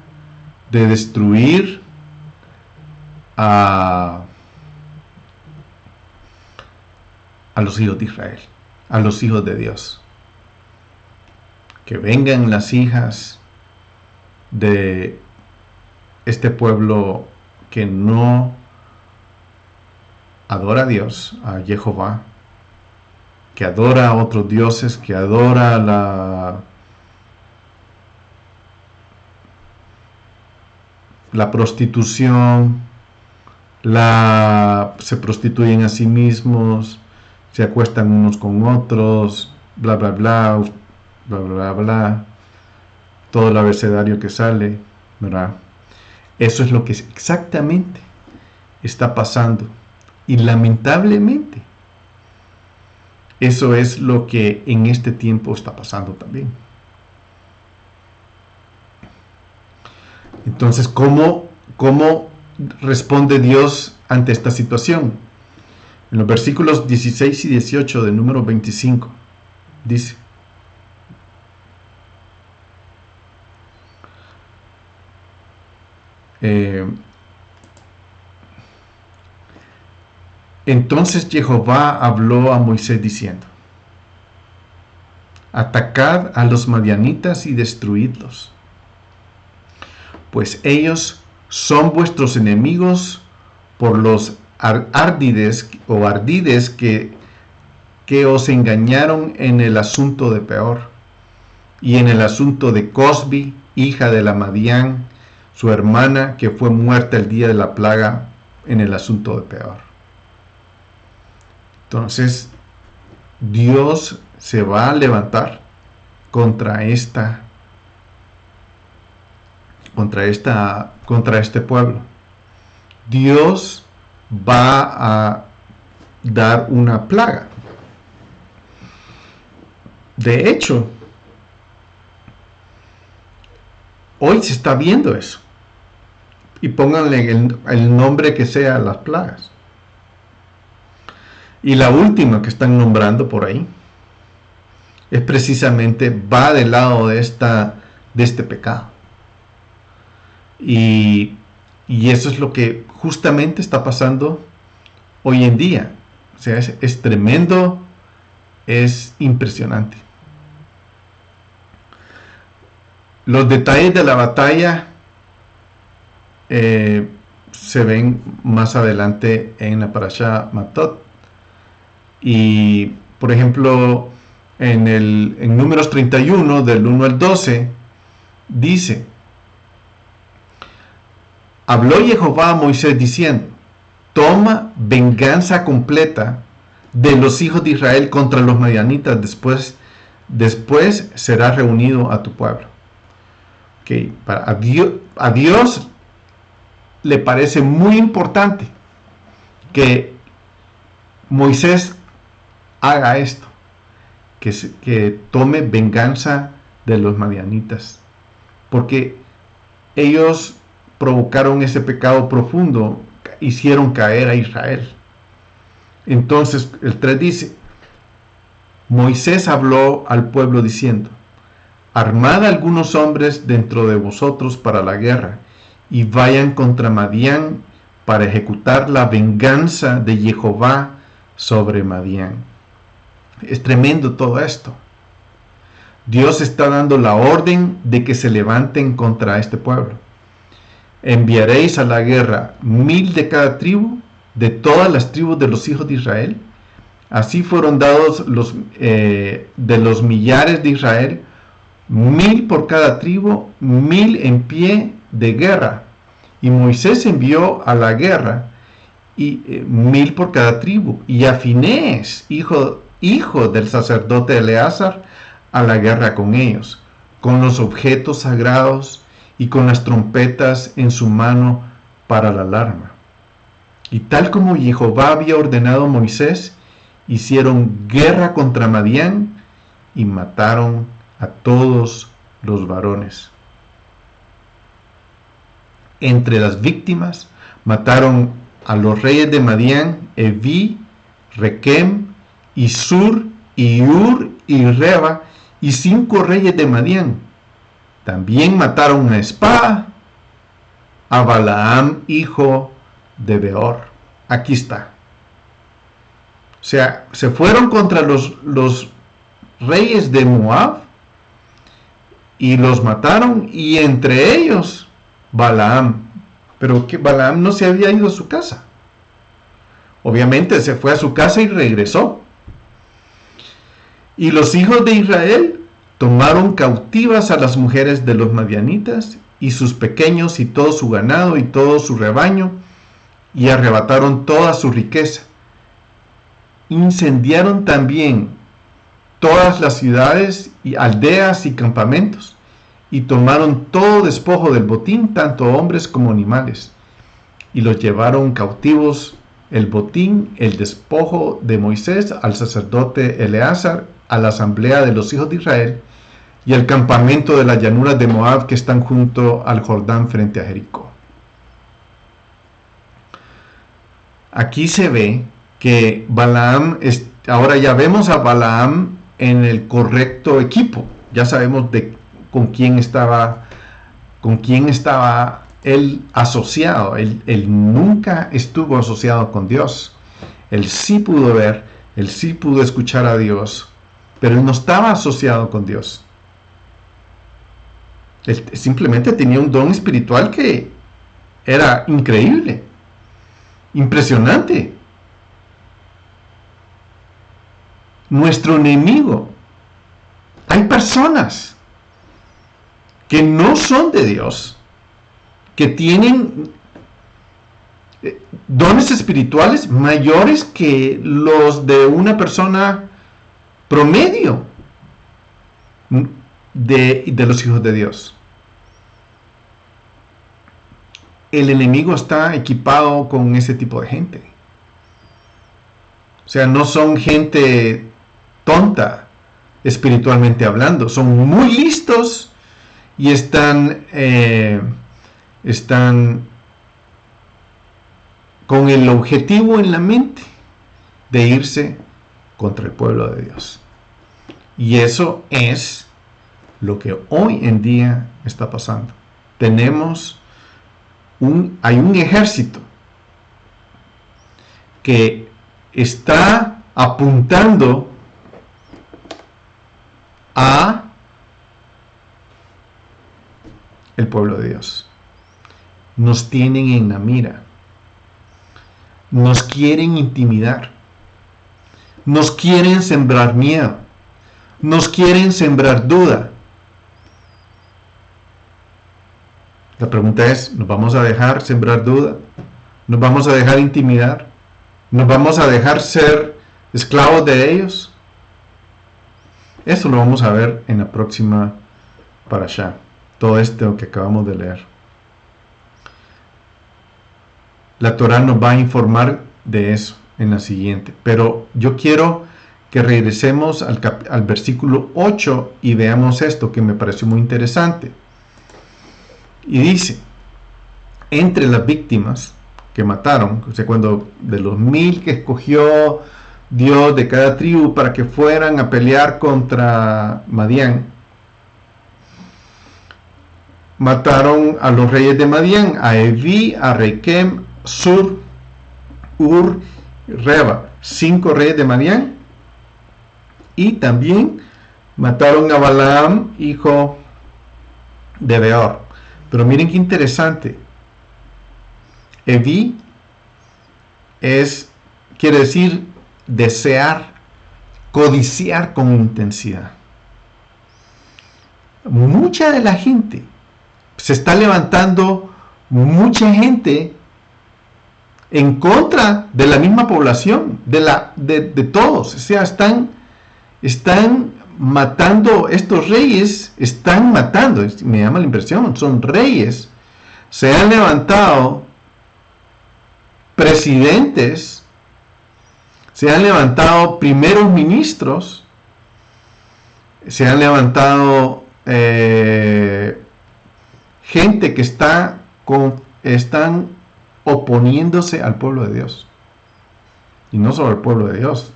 de destruir a los hijos de Israel, a los hijos de Dios. Que vengan las hijas de este pueblo que no adora a Dios, a Jehová, que adora a otros dioses, que adora la prostitución, se prostituyen a sí mismos, se acuestan unos con otros, bla bla bla, bla bla bla, todo el abecedario que sale, ¿verdad? Eso es lo que exactamente está pasando. Y lamentablemente, eso es lo que en este tiempo está pasando también. Entonces, ¿cómo responde Dios ante esta situación? En los versículos 16 y 18 del número 25, dice: entonces Jehová habló a Moisés diciendo: atacad a los madianitas y destruidlos, pues ellos son vuestros enemigos por los ardides que os engañaron en el asunto de Peor, y en el asunto de Cosbi, hija de la Madián, su hermana, que fue muerta el día de la plaga en el asunto de Peor. Entonces, Dios se va a levantar contra este pueblo. Dios va a dar una plaga. De hecho, hoy se está viendo eso. Y pónganle el nombre que sea a las plagas. Y la última que están nombrando por ahí es precisamente, va del lado de este pecado. Y eso es lo que justamente está pasando hoy en día. O sea, es tremendo, es impresionante. Los detalles de la batalla se ven más adelante en la Parashá Matot. Y, por ejemplo, en Números 31, del 1 al 12, dice: habló Jehová a Moisés diciendo: toma venganza completa de los hijos de Israel contra los madianitas, después será reunido a tu pueblo. Okay. A Dios le parece muy importante que Moisés haga esto, que tome venganza de los madianitas porque ellos provocaron ese pecado profundo, hicieron caer a Israel. Entonces el 3 dice, Moisés habló al pueblo diciendo, armad algunos hombres dentro de vosotros para la guerra, y vayan contra Madián para ejecutar la venganza de Jehová sobre Madián. Es tremendo todo esto. Dios está dando la orden de que se levanten contra este pueblo. Enviaréis a la guerra 1000 de cada tribu, de todas las tribus de los hijos de Israel. Así fueron dados de los millares de Israel, 1000 por cada tribu, 1000 en pie de guerra. Y Moisés envió a la guerra 1000 por cada tribu. Y a Finés, hijo del sacerdote Eleazar, a la guerra con ellos, con los objetos sagrados y con las trompetas en su mano para la alarma. Y tal como Jehová había ordenado a Moisés, hicieron guerra contra Madián y mataron a todos los varones. Entre las víctimas mataron a los reyes de Madián, Evi, Requem, Isur, y Ur y Reba, y 5 reyes de Madián. También mataron a espada a Balaam, hijo de Beor. Aquí está. O sea, se fueron contra los reyes de Moab y los mataron, y entre ellos Balaam. Pero que Balaam no se había ido a su casa. Obviamente se fue a su casa y regresó. Y los hijos de Israel tomaron cautivas a las mujeres de los madianitas y sus pequeños y todo su ganado y todo su rebaño, y arrebataron toda su riqueza. Incendiaron también todas las ciudades y aldeas y campamentos, y tomaron todo despojo del botín, tanto hombres como animales, y los llevaron cautivos, el botín, el despojo de Moisés, al sacerdote Eleazar, a la asamblea de los hijos de Israel, y al campamento de las llanuras de Moab que están junto al Jordán frente a Jericó. Aquí se ve que Balaam, ahora ya vemos a Balaam en el correcto equipo. Ya sabemos con quién estaba él asociado. Él nunca estuvo asociado con Dios. Él sí pudo ver, él sí pudo escuchar a Dios, pero él no estaba asociado con Dios. Él simplemente tenía un don espiritual que era increíble, impresionante. Nuestro enemigo, hay personas que no son de Dios, que tienen dones espirituales mayores que los de una persona promedio de los hijos de Dios. El enemigo está equipado con ese tipo de gente. O sea, no son gente tonta espiritualmente hablando, son muy listos y están con el objetivo en la mente de irse contra el pueblo de Dios. Y eso es lo que hoy en día está pasando. Hay un ejército que está apuntando a el pueblo de Dios. Nos tienen en la mira. Nos quieren intimidar. Nos quieren sembrar miedo. Nos quieren sembrar duda. La pregunta es, ¿nos vamos a dejar sembrar duda? ¿Nos vamos a dejar intimidar? ¿Nos vamos a dejar ser esclavos de ellos? Eso lo vamos a ver en la próxima parashá. Todo esto que acabamos de leer. La Torá nos va a informar de eso en la siguiente. Pero yo quiero que regresemos al versículo 8 y veamos esto que me pareció muy interesante. Y dice, entre las víctimas que mataron, o sea, cuando de los 1000 que escogió Dios de cada tribu para que fueran a pelear contra Madián, mataron a los reyes de Madián, a Evi, a Rekem, Sur, Ur, Reba, 5 reyes de Madián, y también mataron a Balaam, hijo de Beor. Pero miren qué interesante. Evi quiere decir desear, codiciar con intensidad. Mucha de la gente se está levantando, mucha gente en contra de la misma población, de todos. O sea, están matando, estos reyes están matando, me llama la impresión, son reyes, se han levantado presidentes, se han levantado primeros ministros, se han levantado gente que están oponiéndose al pueblo de Dios, y no solo al pueblo de Dios,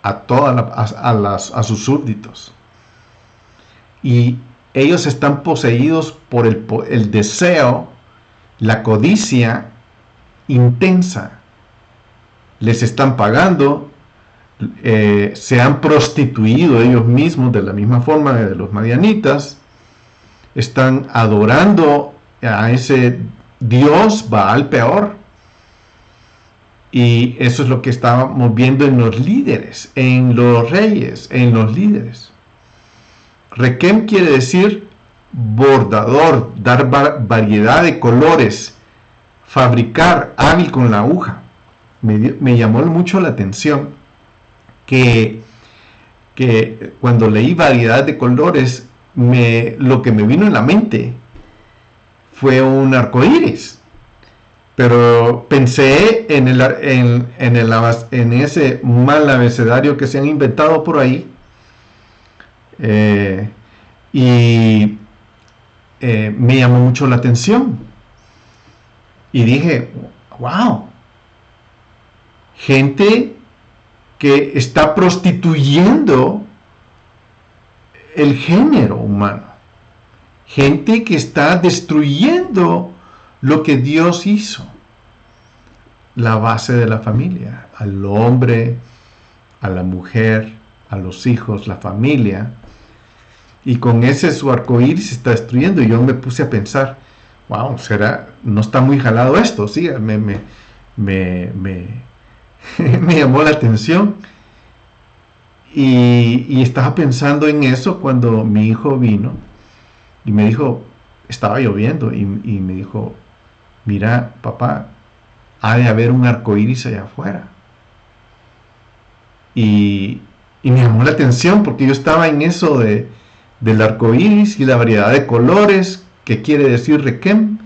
a sus súbditos, y ellos están poseídos por el deseo, la codicia intensa. Les están pagando, se han prostituido ellos mismos de la misma forma de los madianitas, están adorando a ese Dios Baal Peor. Y eso es lo que estábamos viendo en los líderes, en los reyes, en los líderes. Rekem quiere decir bordador, dar variedad de colores, fabricar, hábil con la aguja. Me llamó mucho la atención que cuando leí variedad de colores, lo que me vino en la mente fue un arco iris. Pero pensé en ese mal abecedario que se han inventado por ahí, y me llamó mucho la atención. Y dije, wow, gente que está prostituyendo el género humano, gente que está destruyendo lo que Dios hizo, la base de la familia, al hombre, a la mujer, a los hijos, la familia, y con ese su arcoíris se está destruyendo. Y yo me puse a pensar, wow, no está muy jalado esto, sí, me llamó la atención, y estaba pensando en eso cuando mi hijo vino y me dijo, estaba lloviendo, y me dijo, mira, papá, ha de haber un arco iris allá afuera. Y me llamó la atención porque yo estaba en eso del arco iris y la variedad de colores, que quiere decir Rekem,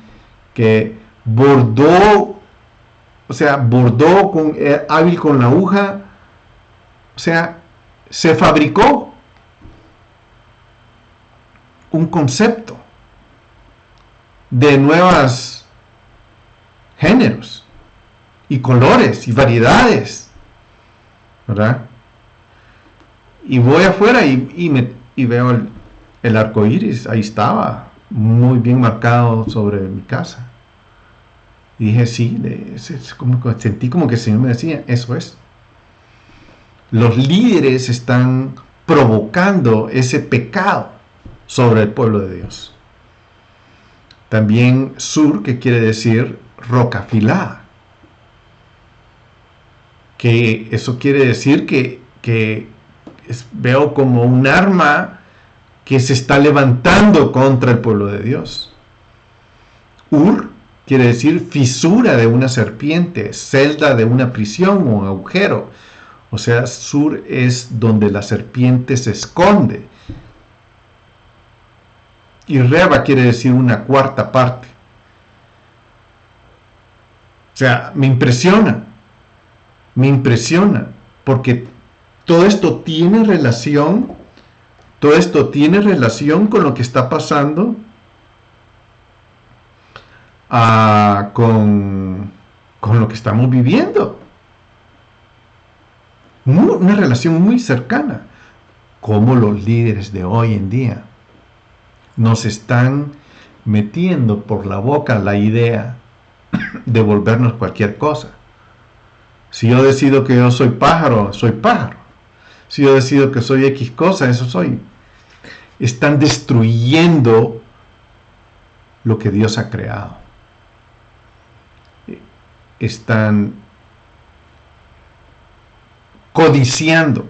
que bordó, o sea, bordó hábil con la aguja, o sea, se fabricó un concepto de nuevos géneros y colores y variedades, ¿verdad? Y voy afuera y veo el arco iris, ahí estaba, muy bien marcado sobre mi casa. Y dije, sí, sentí como que el Señor me decía, eso es. Los líderes están provocando ese pecado sobre el pueblo de Dios. También Sur, que quiere decir roca afilada, que eso quiere decir que veo como un arma que se está levantando contra el pueblo de Dios. Ur quiere decir fisura de una serpiente, celda de una prisión o agujero. O sea, Sur es donde la serpiente se esconde. Y Reba quiere decir una cuarta parte. O sea, me impresiona, porque todo esto tiene relación con lo que está pasando con lo que estamos viviendo. Una relación muy cercana. Como los líderes de hoy en día nos están metiendo por la boca la idea de volvernos cualquier cosa. Si yo decido que yo soy pájaro, soy pájaro. Si yo decido que soy X cosa, eso soy. Están destruyendo lo que Dios ha creado. Están codiciando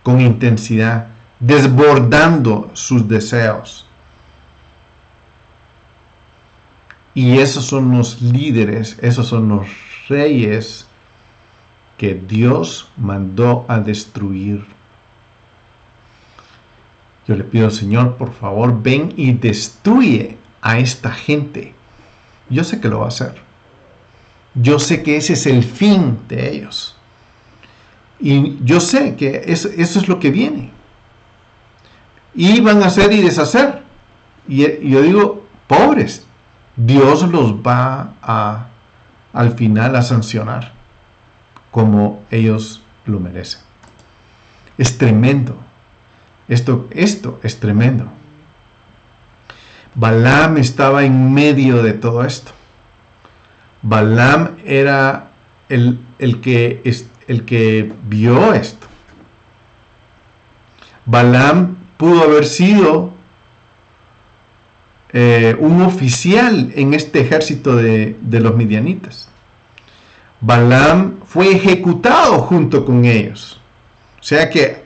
con intensidad, desbordando sus deseos. Y esos son los líderes, esos son los reyes que Dios mandó a destruir. Yo le pido al Señor, por favor, ven y destruye a esta gente. Yo sé que lo va a hacer. Yo sé que ese es el fin de ellos. Y yo sé que eso es lo que viene. Y van a hacer y deshacer. Y yo digo, pobres, Dios los va al final a sancionar como ellos lo merecen. Es tremendo. Esto es tremendo. Balaam estaba en medio de todo esto. Balaam era el que vio esto. Balaam pudo haber sido un oficial en este ejército de los midianitas. Balaam fue ejecutado junto con ellos. O sea que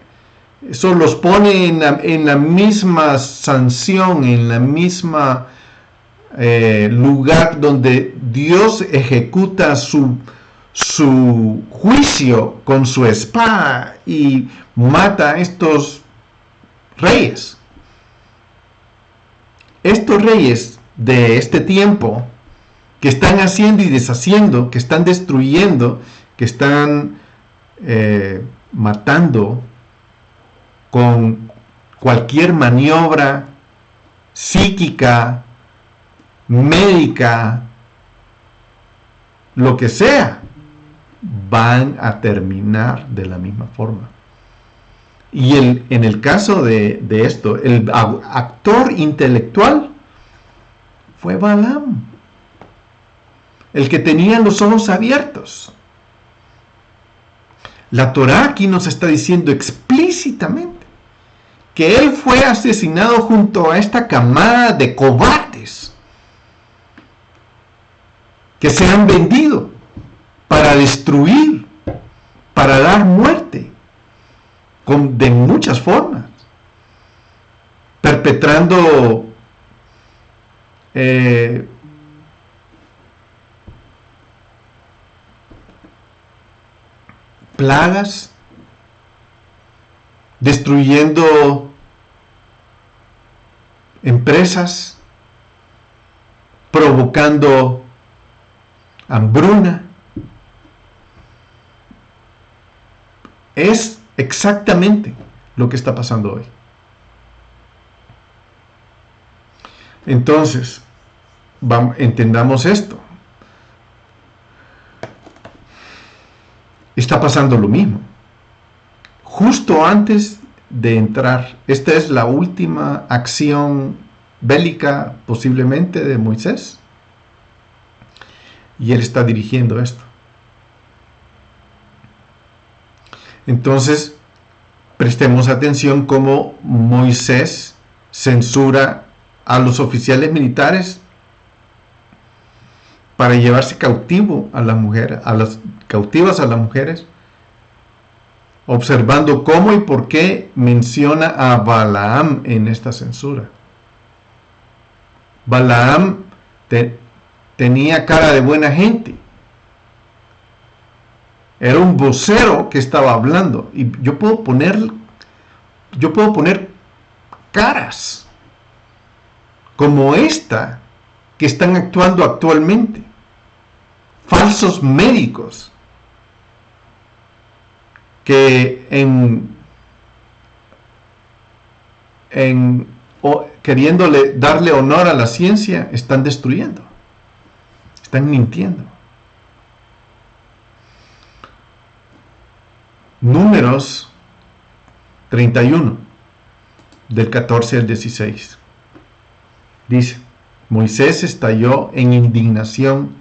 eso los pone en la misma sanción, en la misma lugar donde Dios ejecuta su juicio con su espada y mata a estos reyes. Estos reyes de este tiempo que están haciendo y deshaciendo, que están destruyendo, que están matando con cualquier maniobra psíquica, médica, lo que sea, van a terminar de la misma forma. Y en el caso de esto, el actor intelectual fue Balaam, el que tenía los ojos abiertos. La Torá aquí nos está diciendo explícitamente que él fue asesinado junto a esta camada de cobardes que se han vendido para destruir, para dar muerte, de muchas formas, perpetrando plagas, destruyendo empresas, provocando hambruna. Es exactamente lo que está pasando hoy. Entonces, entendamos esto. Está pasando lo mismo. Justo antes de entrar, esta es la última acción bélica posiblemente de Moisés. Y él está dirigiendo esto. Entonces, prestemos atención cómo Moisés censura a los oficiales militares para llevarse cautivo a las mujeres, cautivas a las mujeres, observando cómo y por qué menciona a Balaam en esta censura. Balaam tenía cara de buena gente. Era un vocero que estaba hablando. Y yo puedo poner caras como esta que están actuando actualmente. Falsos médicos que queriéndole darle honor a la ciencia están destruyendo. Están mintiendo. Números 31, del 14 al 16. Dice: Moisés estalló en indignación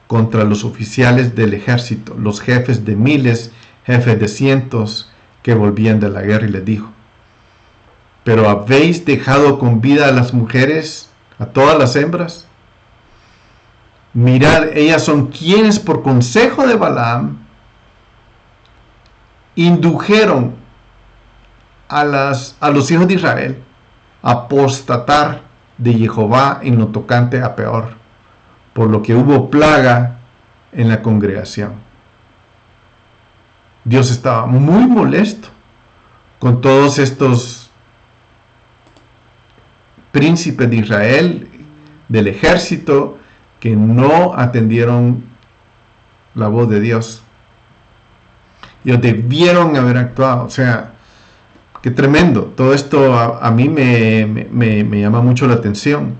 contra los oficiales del ejército, los jefes de miles, jefes de cientos que volvían de la guerra, y les dijo: ¿pero habéis dejado con vida a las mujeres, a todas las hembras? Mirad, ellas son quienes por consejo de Balaam indujeron a los hijos de Israel a apostatar de Jehová en lo tocante a peor, por lo que hubo plaga en la congregación. Dios estaba muy molesto con todos estos príncipes de Israel, del ejército, que no atendieron la voz de Dios. Ellos debieron haber actuado. O sea, qué tremendo. Todo esto a mí me llama mucho la atención.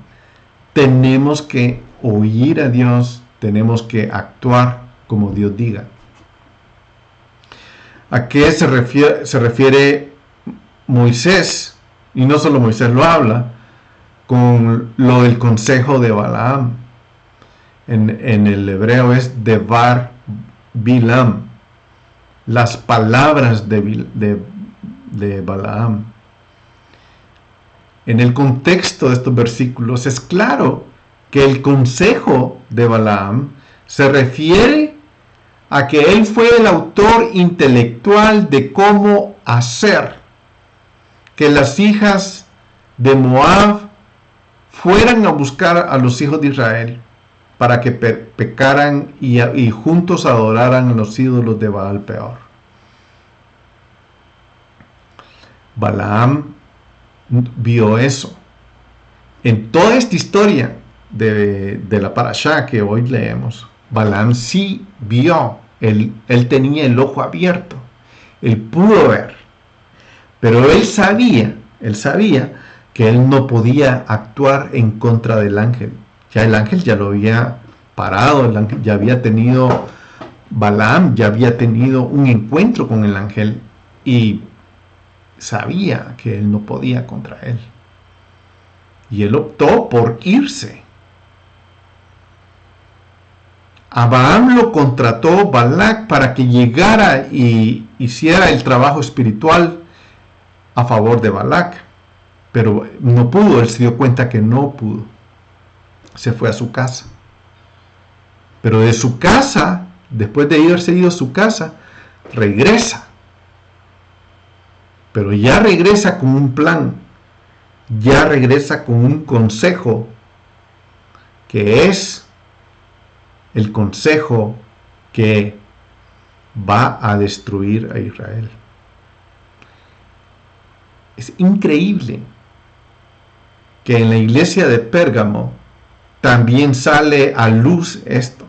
Tenemos que oír a Dios, tenemos que actuar como Dios diga. ¿A qué se refiere Moisés? Y no solo Moisés lo habla, con lo del consejo de Balaam. En el hebreo es Devar Bilam, las palabras de Balaam. En el contexto de estos versículos es claro que el consejo de Balaam se refiere a que él fue el autor intelectual de cómo hacer que las hijas de Moab fueran a buscar a los hijos de Israel para que pecaran y juntos adoraran a los ídolos de Baal Peor. Balaam vio eso. En toda esta historia de la parashá que hoy leemos, Balaam sí vio, él tenía el ojo abierto, él pudo ver, pero él sabía que él no podía actuar en contra del ángel. Ya el ángel ya lo había parado, el ángel ya había tenido, Balaam ya había tenido un encuentro con el ángel y sabía que él no podía contra él. Y él optó por irse. A Balaam lo contrató Balac para que llegara y hiciera el trabajo espiritual a favor de Balac. Pero no pudo, él se dio cuenta que no pudo. Se fue a su casa. Pero de su casa, después de haberse ido a su casa, regresa. Pero ya regresa con un plan. Ya regresa con un consejo que es el consejo que va a destruir a Israel. Es increíble que en la iglesia de Pérgamo también sale a luz esto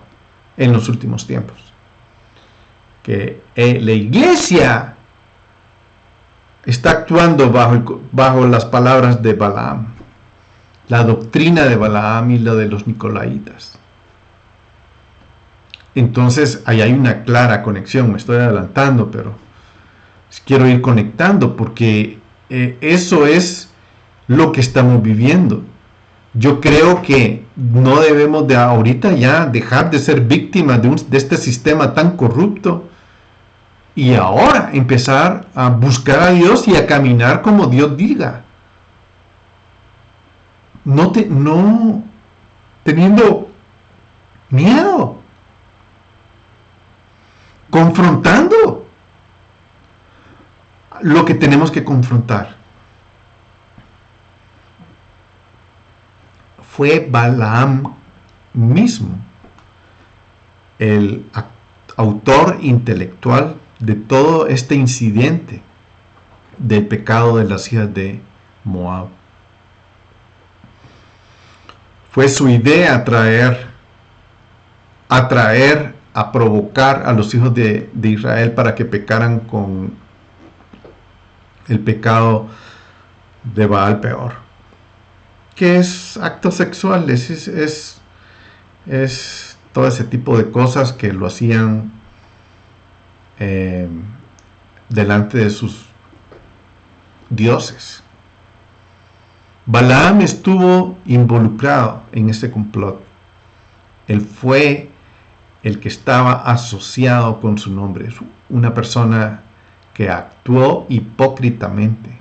en los últimos tiempos. Que la iglesia está actuando bajo las palabras de Balaam, la doctrina de Balaam y la de los Nicolaitas. Entonces ahí hay una clara conexión. Me estoy adelantando, pero quiero ir conectando porque eso es lo que estamos viviendo. Yo creo que no debemos de ahorita ya dejar de ser víctimas de este sistema tan corrupto y ahora empezar a buscar a Dios y a caminar como Dios diga. No teniendo miedo, confrontando lo que tenemos que confrontar. Fue Balaam mismo el autor intelectual de todo este incidente del pecado de las hijas de Moab. Fue su idea atraer, a provocar a los hijos de Israel para que pecaran con el pecado de Baal Peor, que es actos sexuales, es todo ese tipo de cosas que lo hacían delante de sus dioses. Balaam estuvo involucrado en este complot. Él fue el que estaba asociado con su nombre. Es una persona que actuó hipócritamente,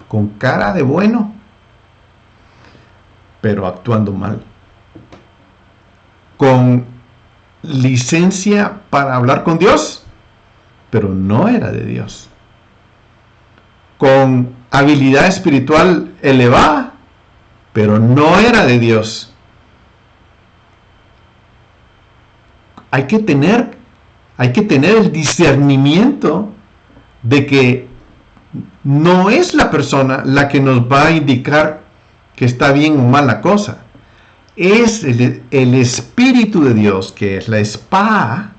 con cara de bueno, pero actuando mal. Con licencia para hablar con Dios, pero no era de Dios. Con habilidad espiritual elevada, pero no era de Dios. Hay que tener el discernimiento de que no es la persona la que nos va a indicar que está bien o mal la cosa. Es el Espíritu de Dios, que es la espada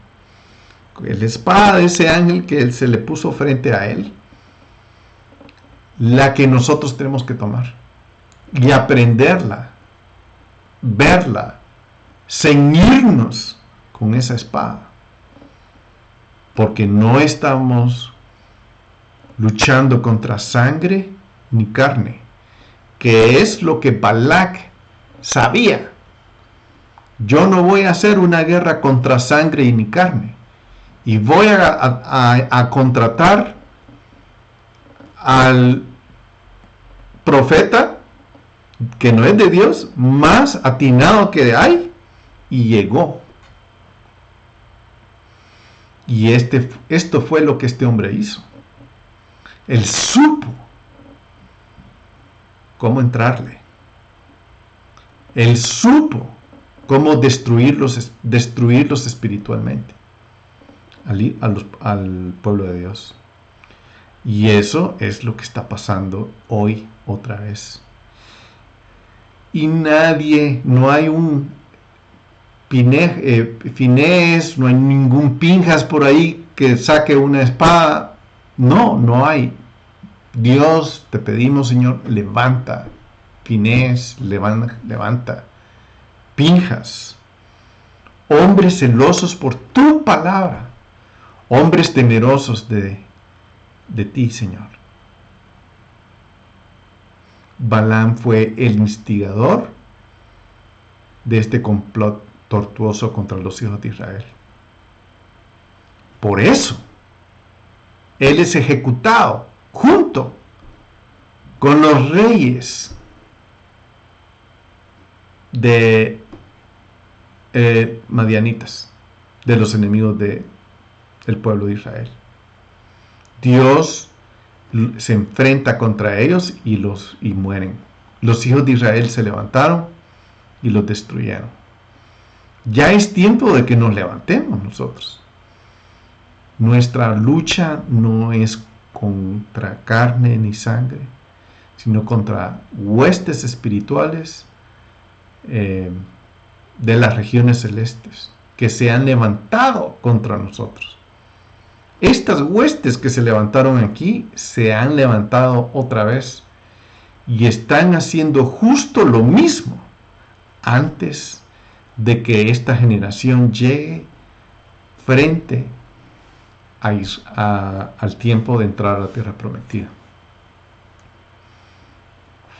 de ese ángel que se le puso frente a él, la que nosotros tenemos que tomar y aprenderla, verla, ceñirnos con esa espada, porque no estamos luchando contra sangre ni carne, que es lo que Balac sabía. Yo no voy a hacer una guerra contra sangre ni carne, y voy a contratar al profeta que no es de Dios, más atinado que hay, y llegó. Y esto fue lo que este hombre hizo. Él supo cómo entrarle. Él supo cómo destruirlos espiritualmente al pueblo de Dios. Y eso es lo que está pasando hoy otra vez. Y no hay un Finés, no hay ningún Pinjas por ahí que saque una espada. No hay. Dios, te pedimos, Señor, levanta Finés, levanta Pinjas, hombres celosos por tu palabra, hombres temerosos de ti, Señor. Balaam fue el instigador de este complot tortuoso contra los hijos de Israel. Por eso, él es ejecutado junto con los reyes de madianitas, de los enemigos del pueblo de Israel. Dios se enfrenta contra ellos y mueren. Los hijos de Israel se levantaron y los destruyeron. Ya es tiempo de que nos levantemos nosotros. Nuestra lucha no es contra carne ni sangre, sino contra huestes espirituales de las regiones celestes que se han levantado contra nosotros. Estas huestes que se levantaron aquí se han levantado otra vez y están haciendo justo lo mismo antes de que esta generación llegue frente al tiempo de entrar a la tierra prometida.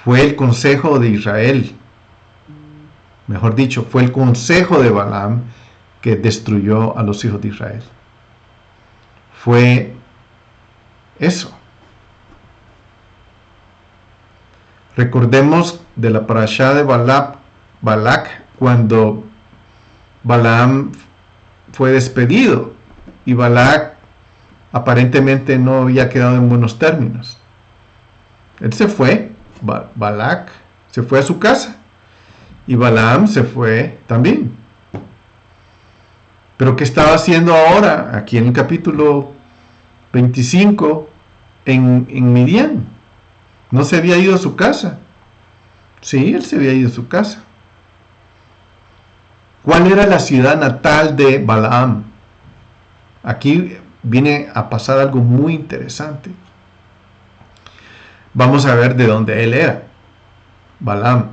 Fue el consejo de Israel, mejor dicho, fue el consejo de Balaam que destruyó a los hijos de Israel. Fue eso. Recordemos de la parashá de Balac, cuando Balaam fue despedido y Balac aparentemente no había quedado en buenos términos. Él se fue, Balac se fue a su casa y Balaam se fue también. Pero ¿qué estaba haciendo ahora? Aquí en el capítulo 25 en Midian. ¿No se había ido a su casa? Sí, él se había ido a su casa. ¿Cuál era la ciudad natal de Balaam? Aquí viene a pasar algo muy interesante. Vamos a ver de dónde él era, Balaam.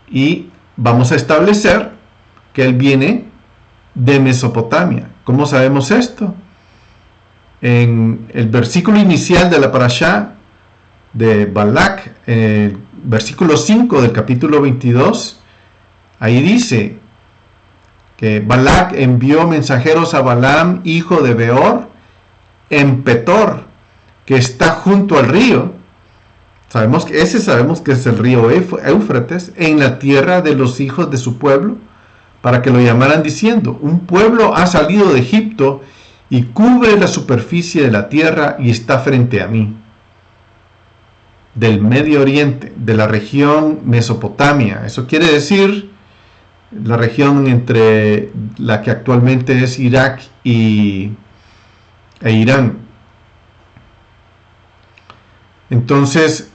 Y vamos a establecer que él viene de Mesopotamia. ¿Cómo sabemos esto? En el versículo inicial de la parashá de Balak, en el versículo 5 del capítulo 22, ahí dice que Balak envió mensajeros a Balaam, hijo de Beor, en Petor, que está junto al río. Sabemos que es el río Éufrates, en la tierra de los hijos de su pueblo, para que lo llamaran diciendo: un pueblo ha salido de Egipto y cubre la superficie de la tierra y está frente a mí. Del Medio Oriente, de la región Mesopotamia. Eso quiere decir la región entre la que actualmente es Irak e Irán. Entonces,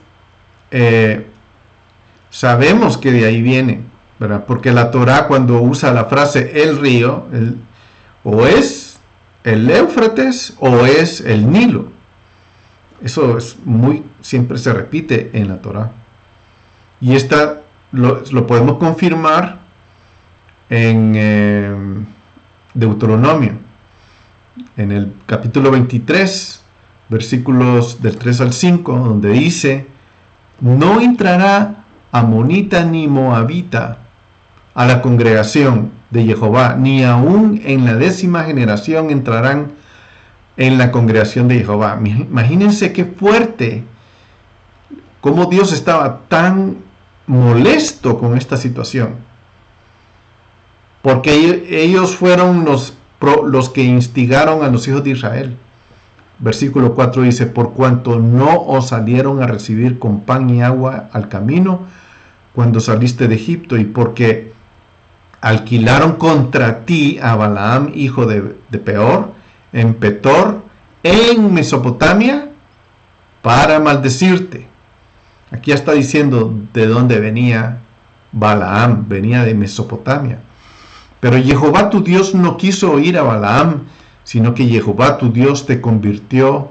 sabemos que de ahí viene, ¿verdad? Porque la Torá, cuando usa la frase el río, o es el Éufrates o es el Nilo. Eso es siempre se repite en la Torá. Y lo podemos confirmar en Deuteronomio, en el capítulo 23, versículos del 3 al 5, donde dice: no entrará amonita ni moabita a la congregación de Jehová, ni aún en la 10ª generación entrarán en la congregación de Jehová. Imagínense qué fuerte, cómo Dios estaba tan molesto con esta situación, porque ellos fueron los que instigaron a los hijos de Israel. Versículo 4 dice: por cuanto no os salieron a recibir con pan y agua al camino cuando saliste de Egipto, y porque alquilaron contra ti a Balaam, hijo de Peor, en Petor, en Mesopotamia, para maldecirte. Aquí ya está diciendo de dónde venía Balaam, venía de Mesopotamia. Pero Jehová tu Dios no quiso oír a Balaam, sino que Jehová tu Dios te convirtió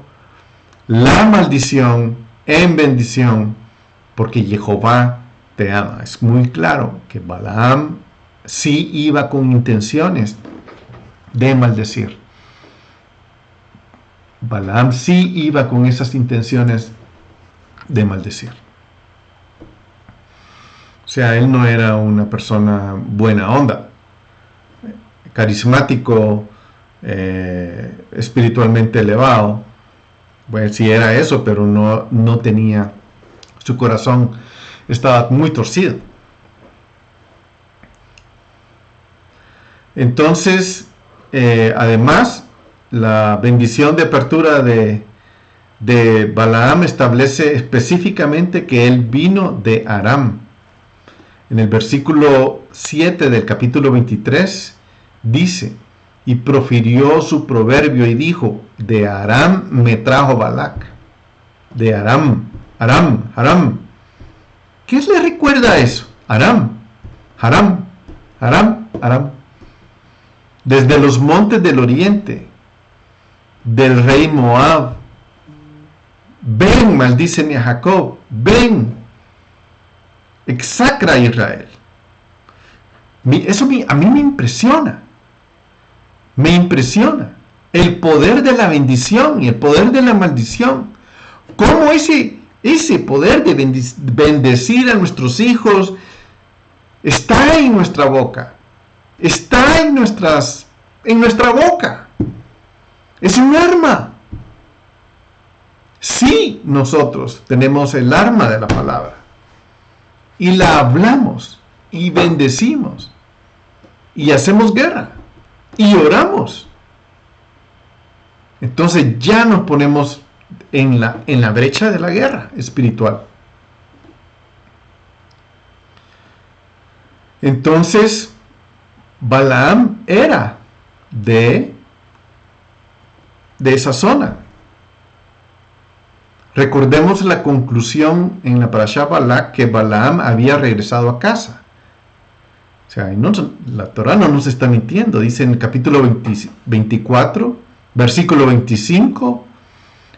la maldición en bendición, porque Jehová te ama. Es muy claro que Balaam sí iba con intenciones de maldecir. Balaam sí iba con esas intenciones de maldecir. O sea, él no era una persona buena onda, carismático, espiritualmente elevado. Bueno, sí era eso, pero no tenía, su corazón estaba muy torcido. Entonces, además, la bendición de apertura de Balaam establece específicamente que él vino de Aram. En el versículo 7 del capítulo 23 dice: y profirió su proverbio y dijo: de Aram me trajo Balac. De Aram. ¿Qué le recuerda eso? Aram. Desde los montes del oriente, del rey Moab. Ven, maldíceme a Jacob. Ven, exacra a Israel. Eso a mí me impresiona. Me impresiona el poder de la bendición y el poder de la maldición. Cómo ese poder de bendecir a nuestros hijos está en nuestra boca. Está en nuestra boca. Es un arma. Sí, nosotros tenemos el arma de la palabra y la hablamos y bendecimos y hacemos guerra y oramos. Entonces ya nos ponemos en la brecha de la guerra espiritual. Entonces Balaam era de esa zona. Recordemos la conclusión en la parashá Balak, que Balaam había regresado a casa. O sea, la Torá no nos está mintiendo. Dice en el capítulo 24, versículo 25: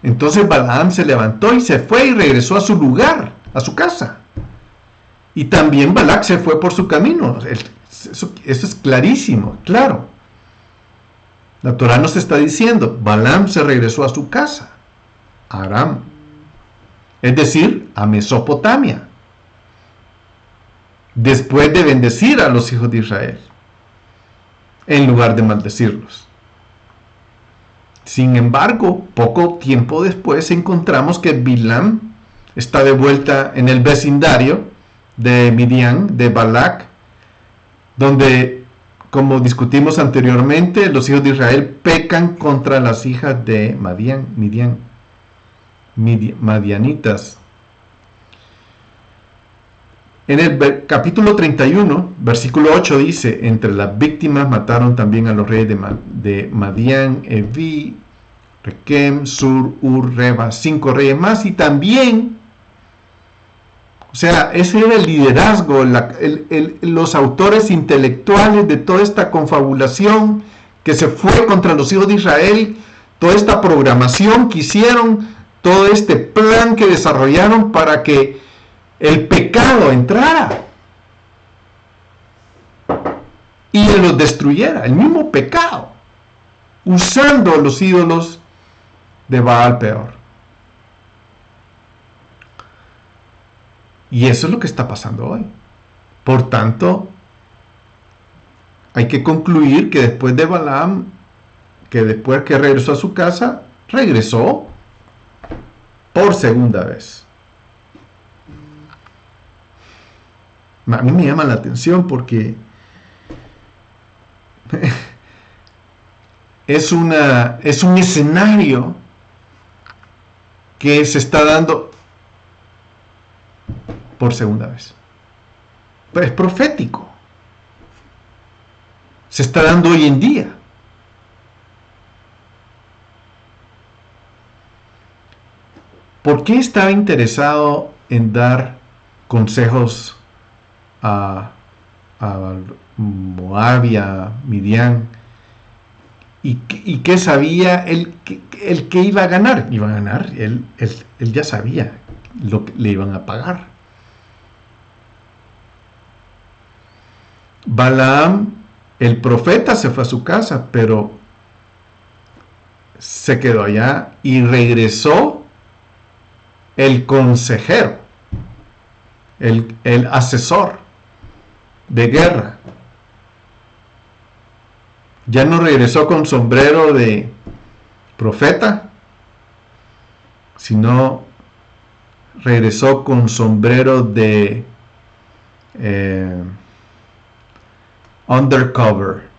entonces Balaam se levantó y se fue y regresó a su lugar, a su casa. Y también Balak se fue por su camino. Eso es clarísimo, claro. La Torá nos está diciendo, Balaam se regresó a su casa, a Aram, es decir, a Mesopotamia, después de bendecir a los hijos de Israel, en lugar de maldecirlos. Sin embargo, poco tiempo después encontramos que Bilam está de vuelta en el vecindario de Midian, de Balac, donde, como discutimos anteriormente, los hijos de Israel pecan contra las hijas de Madianitas. En el capítulo 31, versículo 8 dice, entre las víctimas mataron también a los reyes de Madián, Evi, Requem, Sur, Ur, Reba, 5 reyes más, y también, o sea, ese era el liderazgo, los autores intelectuales de toda esta confabulación que se fue contra los hijos de Israel, toda esta programación que hicieron, todo este plan que desarrollaron para que el pecado entrara y los destruyera, el mismo pecado, usando los ídolos de Baal Peor. Y eso es lo que está pasando hoy. Por tanto, hay que concluir que después de Balaam, que después que regresó a su casa, regresó por segunda vez. A mí me llama la atención porque es un escenario que se está dando por segunda vez. Pero es profético. Se está dando hoy en día. ¿Por qué estaba interesado en dar consejos a Moab y a Midian? ¿Y qué sabía él que iba a ganar? Iba a ganar, él ya sabía lo que le iban a pagar. Balaam, el profeta, se fue a su casa, pero se quedó allá y regresó el consejero, el asesor de guerra. Ya no regresó con sombrero de profeta, sino regresó con sombrero de undercover,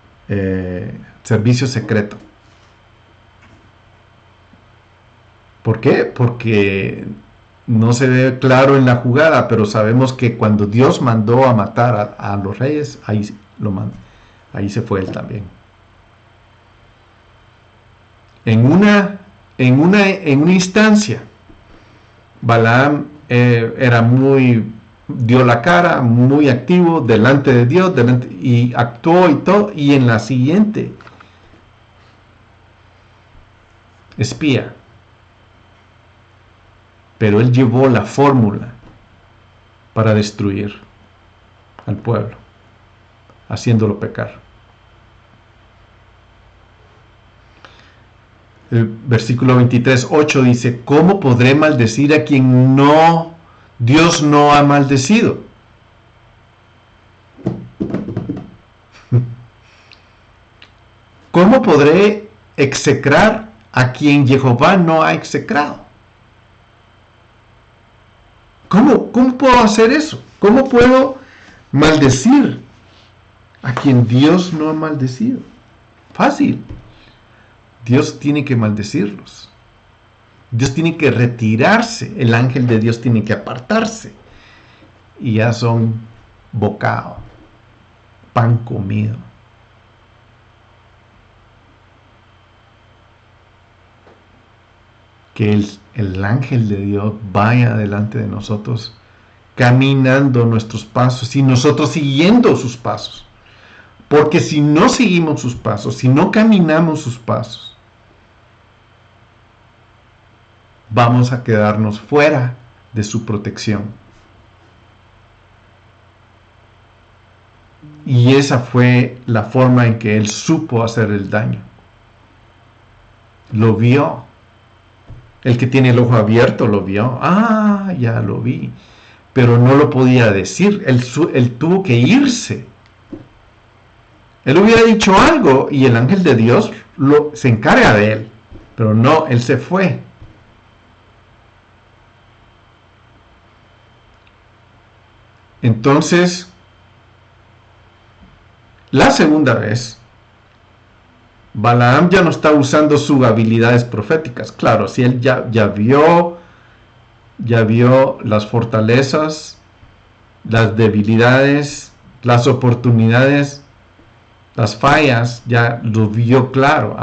servicio secreto. ¿Por qué? Porque no se ve claro en la jugada, pero sabemos que cuando Dios mandó a matar a los reyes, ahí se fue él también. En una instancia, Balaam dio la cara, muy activo delante de Dios, y actuó y todo, y en la siguiente, espía. Pero él llevó la fórmula para destruir al pueblo, haciéndolo pecar. El versículo 23:8 dice, ¿cómo podré maldecir a quien Dios no ha maldecido? ¿Cómo podré execrar a quien Jehová no ha execrado? ¿Cómo puedo hacer eso? ¿Cómo puedo maldecir a quien Dios no ha maldecido? Fácil. Dios tiene que maldecirlos. Dios tiene que retirarse. El ángel de Dios tiene que apartarse. Y ya son bocado, pan comido. Que el ángel de Dios vaya delante de nosotros, caminando nuestros pasos y nosotros siguiendo sus pasos. Porque si no seguimos sus pasos, si no caminamos sus pasos, vamos a quedarnos fuera de su protección. Y esa fue la forma en que él supo hacer el daño. Lo vio. El que tiene el ojo abierto lo vio. Ah, ya lo vi. Pero no lo podía decir. Él tuvo que irse. Él hubiera dicho algo y el ángel de Dios se encarga de él. Pero no, él se fue. Entonces, la segunda vez, Balaam ya no está usando sus habilidades proféticas. Claro, si él ya vio las fortalezas, las debilidades, las oportunidades, las fallas, ya lo vio claro.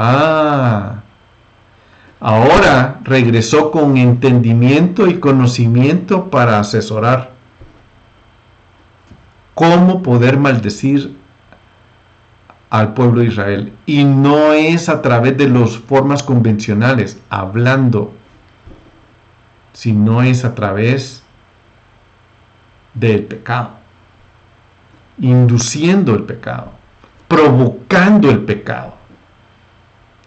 Ahora regresó con entendimiento y conocimiento para asesorar cómo poder maldecir al pueblo de Israel. Y no es a través de las formas convencionales, hablando, sino es a través del pecado, induciendo el pecado, provocando el pecado,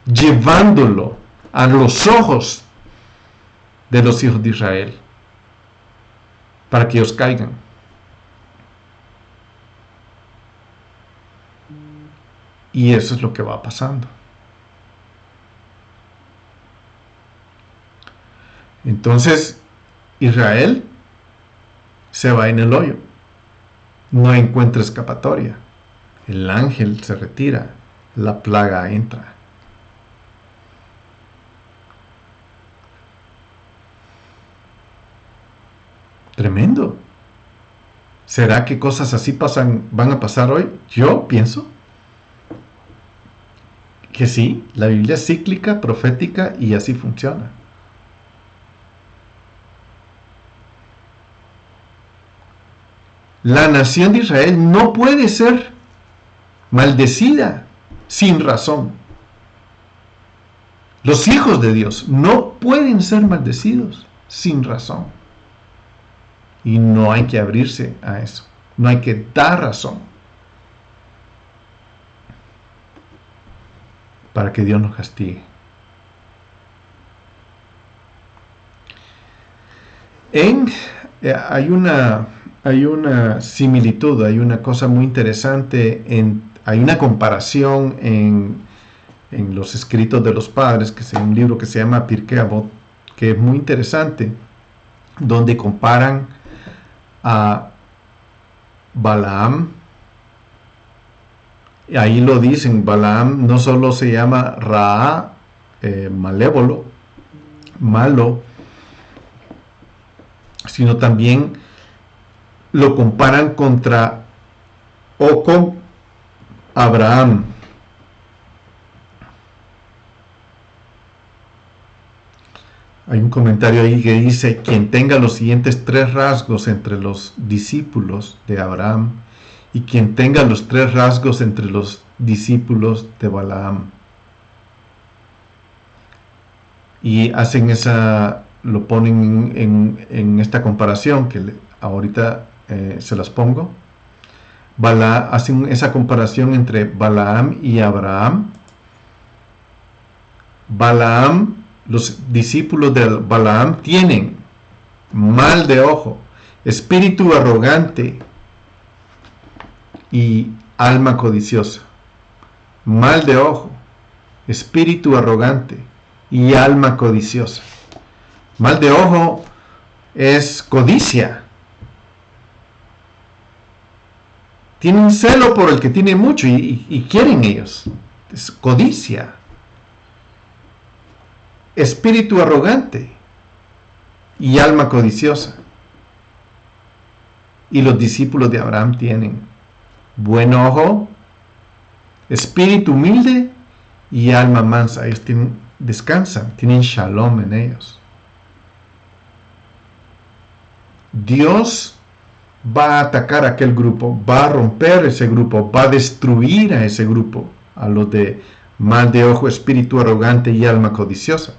llevándolo a los ojos de los hijos de Israel, para que ellos caigan. Y eso es lo que va pasando. Entonces, Israel se va en el hoyo. No encuentra escapatoria. El ángel se retira. La plaga entra. Tremendo. ¿Será que cosas así van a pasar hoy? Yo pienso que sí, la Biblia es cíclica, profética y así funciona. La nación de Israel no puede ser maldecida sin razón. Los hijos de Dios no pueden ser maldecidos sin razón. Y no hay que abrirse a eso. No hay que dar razón para que Dios nos castigue. Hay una similitud, hay una cosa muy interesante, hay una comparación en los escritos de los padres, que es un libro que se llama Pirkei Avot, que es muy interesante, donde comparan a Balaam. Ahí lo dicen, Balaam no solo se llama Ra, malévolo, malo, sino también lo comparan con Abraham. Hay un comentario ahí que dice: quien tenga los siguientes 3 rasgos entre los discípulos de Abraham, y quien tenga los 3 rasgos entre los discípulos de Balaam. Y hacen lo ponen en esta comparación que ahorita se las pongo. Hacen esa comparación entre Balaam y Abraham. Los discípulos de Balaam tienen mal de ojo, espíritu arrogante y alma codiciosa. Mal de ojo, espíritu arrogante y alma codiciosa. Mal de ojo es codicia. Tienen celo por el que tiene mucho y quieren ellos. Es codicia. Espíritu arrogante y alma codiciosa. Y los discípulos de Abraham tienen buen ojo, espíritu humilde y alma mansa. Ellos descansan, tienen shalom en ellos. Dios va a atacar a aquel grupo, va a romper ese grupo, va a destruir a ese grupo, a los de mal de ojo, espíritu arrogante y alma codiciosa.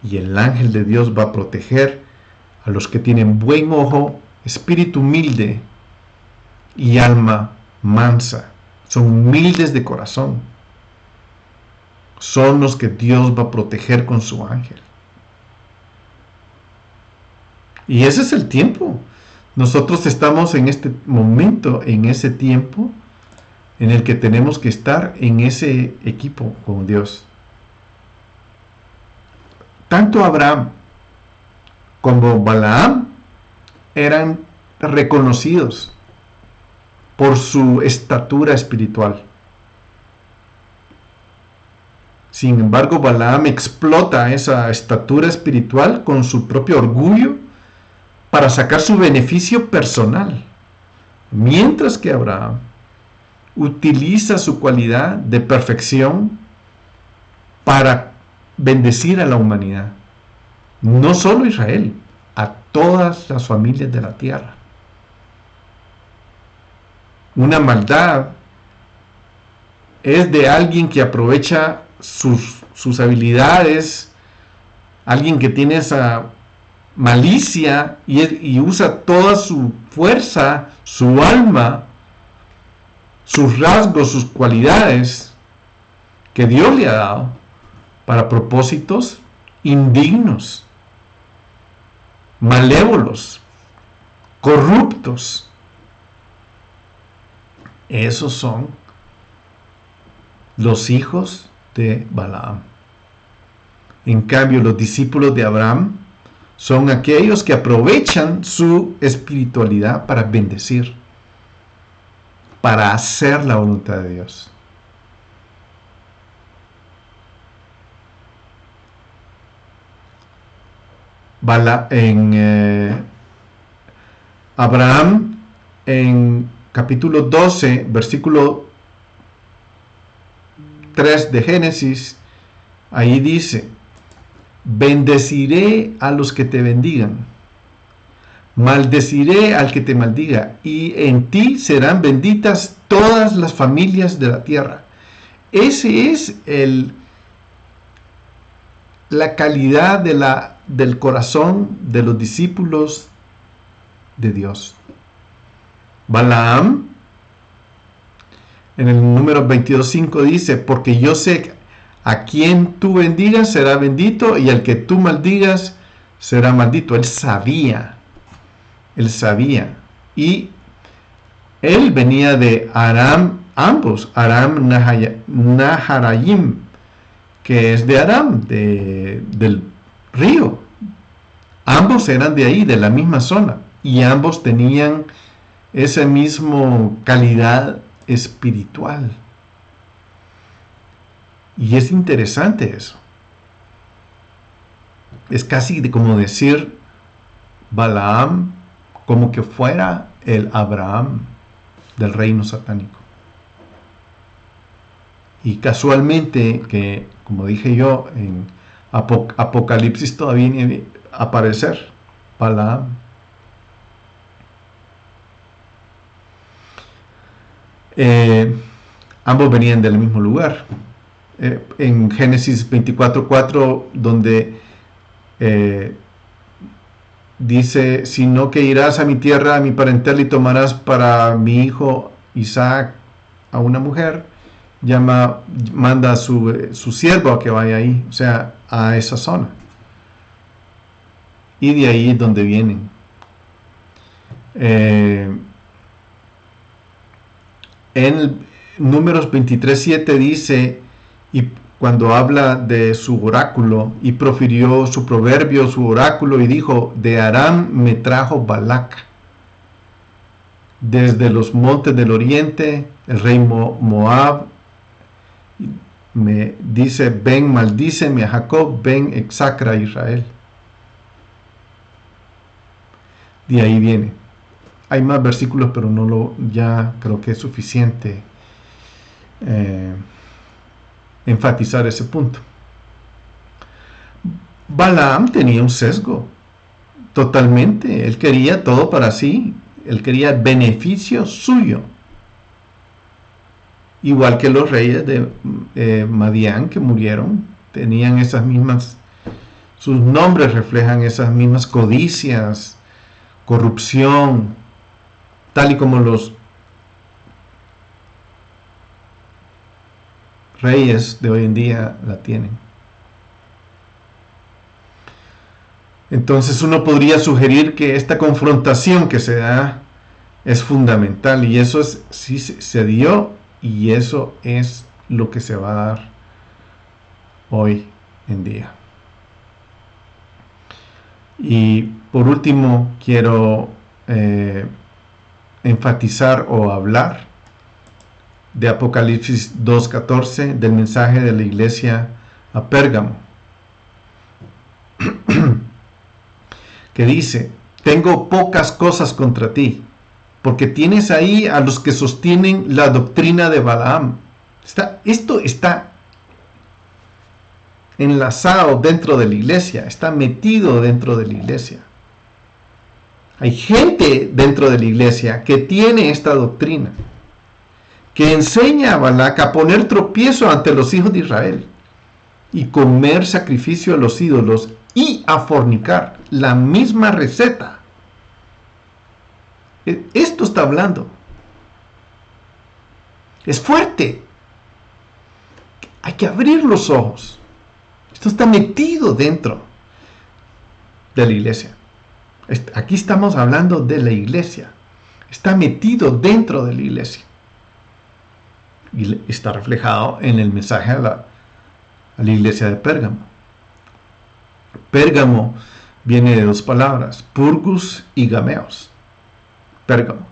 Y el ángel de Dios va a proteger a los que tienen buen ojo, espíritu humilde y alma mansa, son humildes de corazón. Son los que Dios va a proteger con su ángel. Y ese es el tiempo. Nosotros estamos en este momento, en ese tiempo, en el que tenemos que estar en ese equipo con Dios. Tanto Abraham como Balaam eran reconocidos por su estatura espiritual. Sin embargo, Balaam explota esa estatura espiritual con su propio orgullo para sacar su beneficio personal, mientras que Abraham utiliza su cualidad de perfección para bendecir a la humanidad, no solo a Israel, a todas las familias de la tierra. Una maldad es de alguien que aprovecha sus habilidades, alguien que tiene esa malicia y usa toda su fuerza, su alma, sus rasgos, sus cualidades que Dios le ha dado para propósitos indignos, malévolos, corruptos. Esos son los hijos de Balaam. En cambio, los discípulos de Abraham son aquellos que aprovechan su espiritualidad para bendecir, para hacer la voluntad de Dios. Abraham, en capítulo 12, versículo 3 de Génesis, ahí dice: bendeciré a los que te bendigan, maldeciré al que te maldiga, y en ti serán benditas todas las familias de la tierra. Ese es la calidad del corazón de los discípulos de Dios. Balaam, en el número 22:5 dice: porque yo sé a quien tú bendigas será bendito, y al que tú maldigas será maldito. Él sabía, y él venía de Aram, ambos, Aram Naharayim, que es de Aram, del río. Ambos eran de ahí, de la misma zona, y ambos tenían esa misma calidad espiritual. Y es interesante eso. Es casi como decir Balaam como que fuera el Abraham del reino satánico. Y casualmente, que como dije yo, en Apocalipsis todavía viene a aparecer Balaam. Ambos venían del mismo lugar. En Génesis 24:4, donde dice: sino que irás a mi tierra, a mi parentela, y tomarás para mi hijo Isaac a una mujer, manda a su siervo a que vaya ahí, o sea, a esa zona. Y de ahí es donde vienen. En Números 23:7 dice, y cuando habla de su oráculo, y profirió su proverbio, su oráculo, y dijo: de Aram me trajo Balac, desde los montes del oriente, el rey Moab, me dice: ven, maldíceme a Jacob, ven, execra a Israel. De ahí viene. Hay más versículos, pero ya creo que es suficiente enfatizar ese punto. Balaam tenía un sesgo, totalmente. Él quería todo para sí. Él quería beneficio suyo. Igual que los reyes de Madián que murieron, tenían esas mismas, sus nombres reflejan esas mismas codicias, corrupción, tal y como los reyes de hoy en día la tienen. Entonces uno podría sugerir que esta confrontación que se da es fundamental, y eso es, sí se dio, y eso es lo que se va a dar hoy en día. Y por último quiero enfatizar o hablar de Apocalipsis 2:14, del mensaje de la iglesia a Pérgamo, que dice: tengo pocas cosas contra ti, porque tienes ahí a los que sostienen la doctrina de Balaam. Esto está enlazado dentro de la iglesia, está metido dentro de la iglesia. Hay gente dentro de la iglesia que tiene esta doctrina, que enseña a Balac a poner tropiezo ante los hijos de Israel y comer sacrificio a los ídolos y a fornicar. La misma receta. Esto está hablando. Es fuerte. Hay que abrir los ojos. Esto está metido dentro de la iglesia. Aquí estamos hablando de la iglesia. Está metido dentro de la iglesia. Y está reflejado en el mensaje a la iglesia de Pérgamo. Pérgamo viene de dos palabras: purgus y gameos. Pérgamo.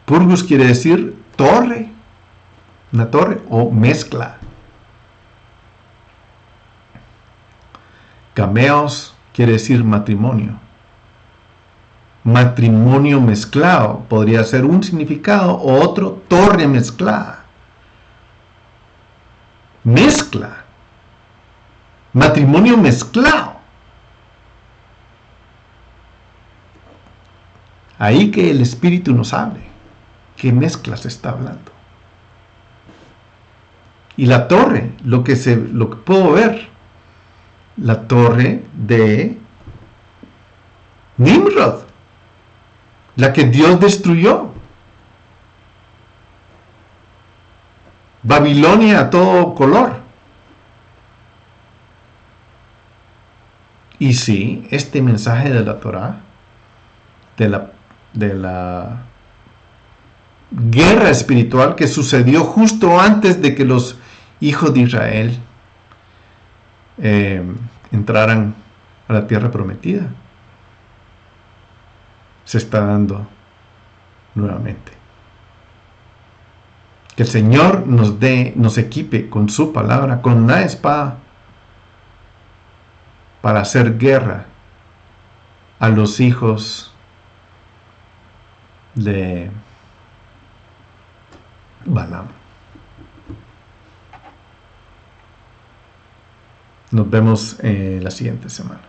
Purgus quiere decir torre, una torre o mezcla. Gameos quiere decir matrimonio. Matrimonio mezclado podría ser un significado, o otro, torre mezclada. Mezcla. Matrimonio mezclado. Ahí que el Espíritu nos hable. ¿Qué mezcla se está hablando? Y la torre, lo que puedo ver, la torre de Nimrod, la que Dios destruyó. Babilonia a todo color. Y sí, este mensaje de la Torá, de la guerra espiritual que sucedió justo antes de que los hijos de Israel entraran a la tierra prometida, se está dando nuevamente. Que el Señor nos equipe con su palabra, con una espada, para hacer guerra a los hijos de Balaam. Nos vemos la siguiente semana.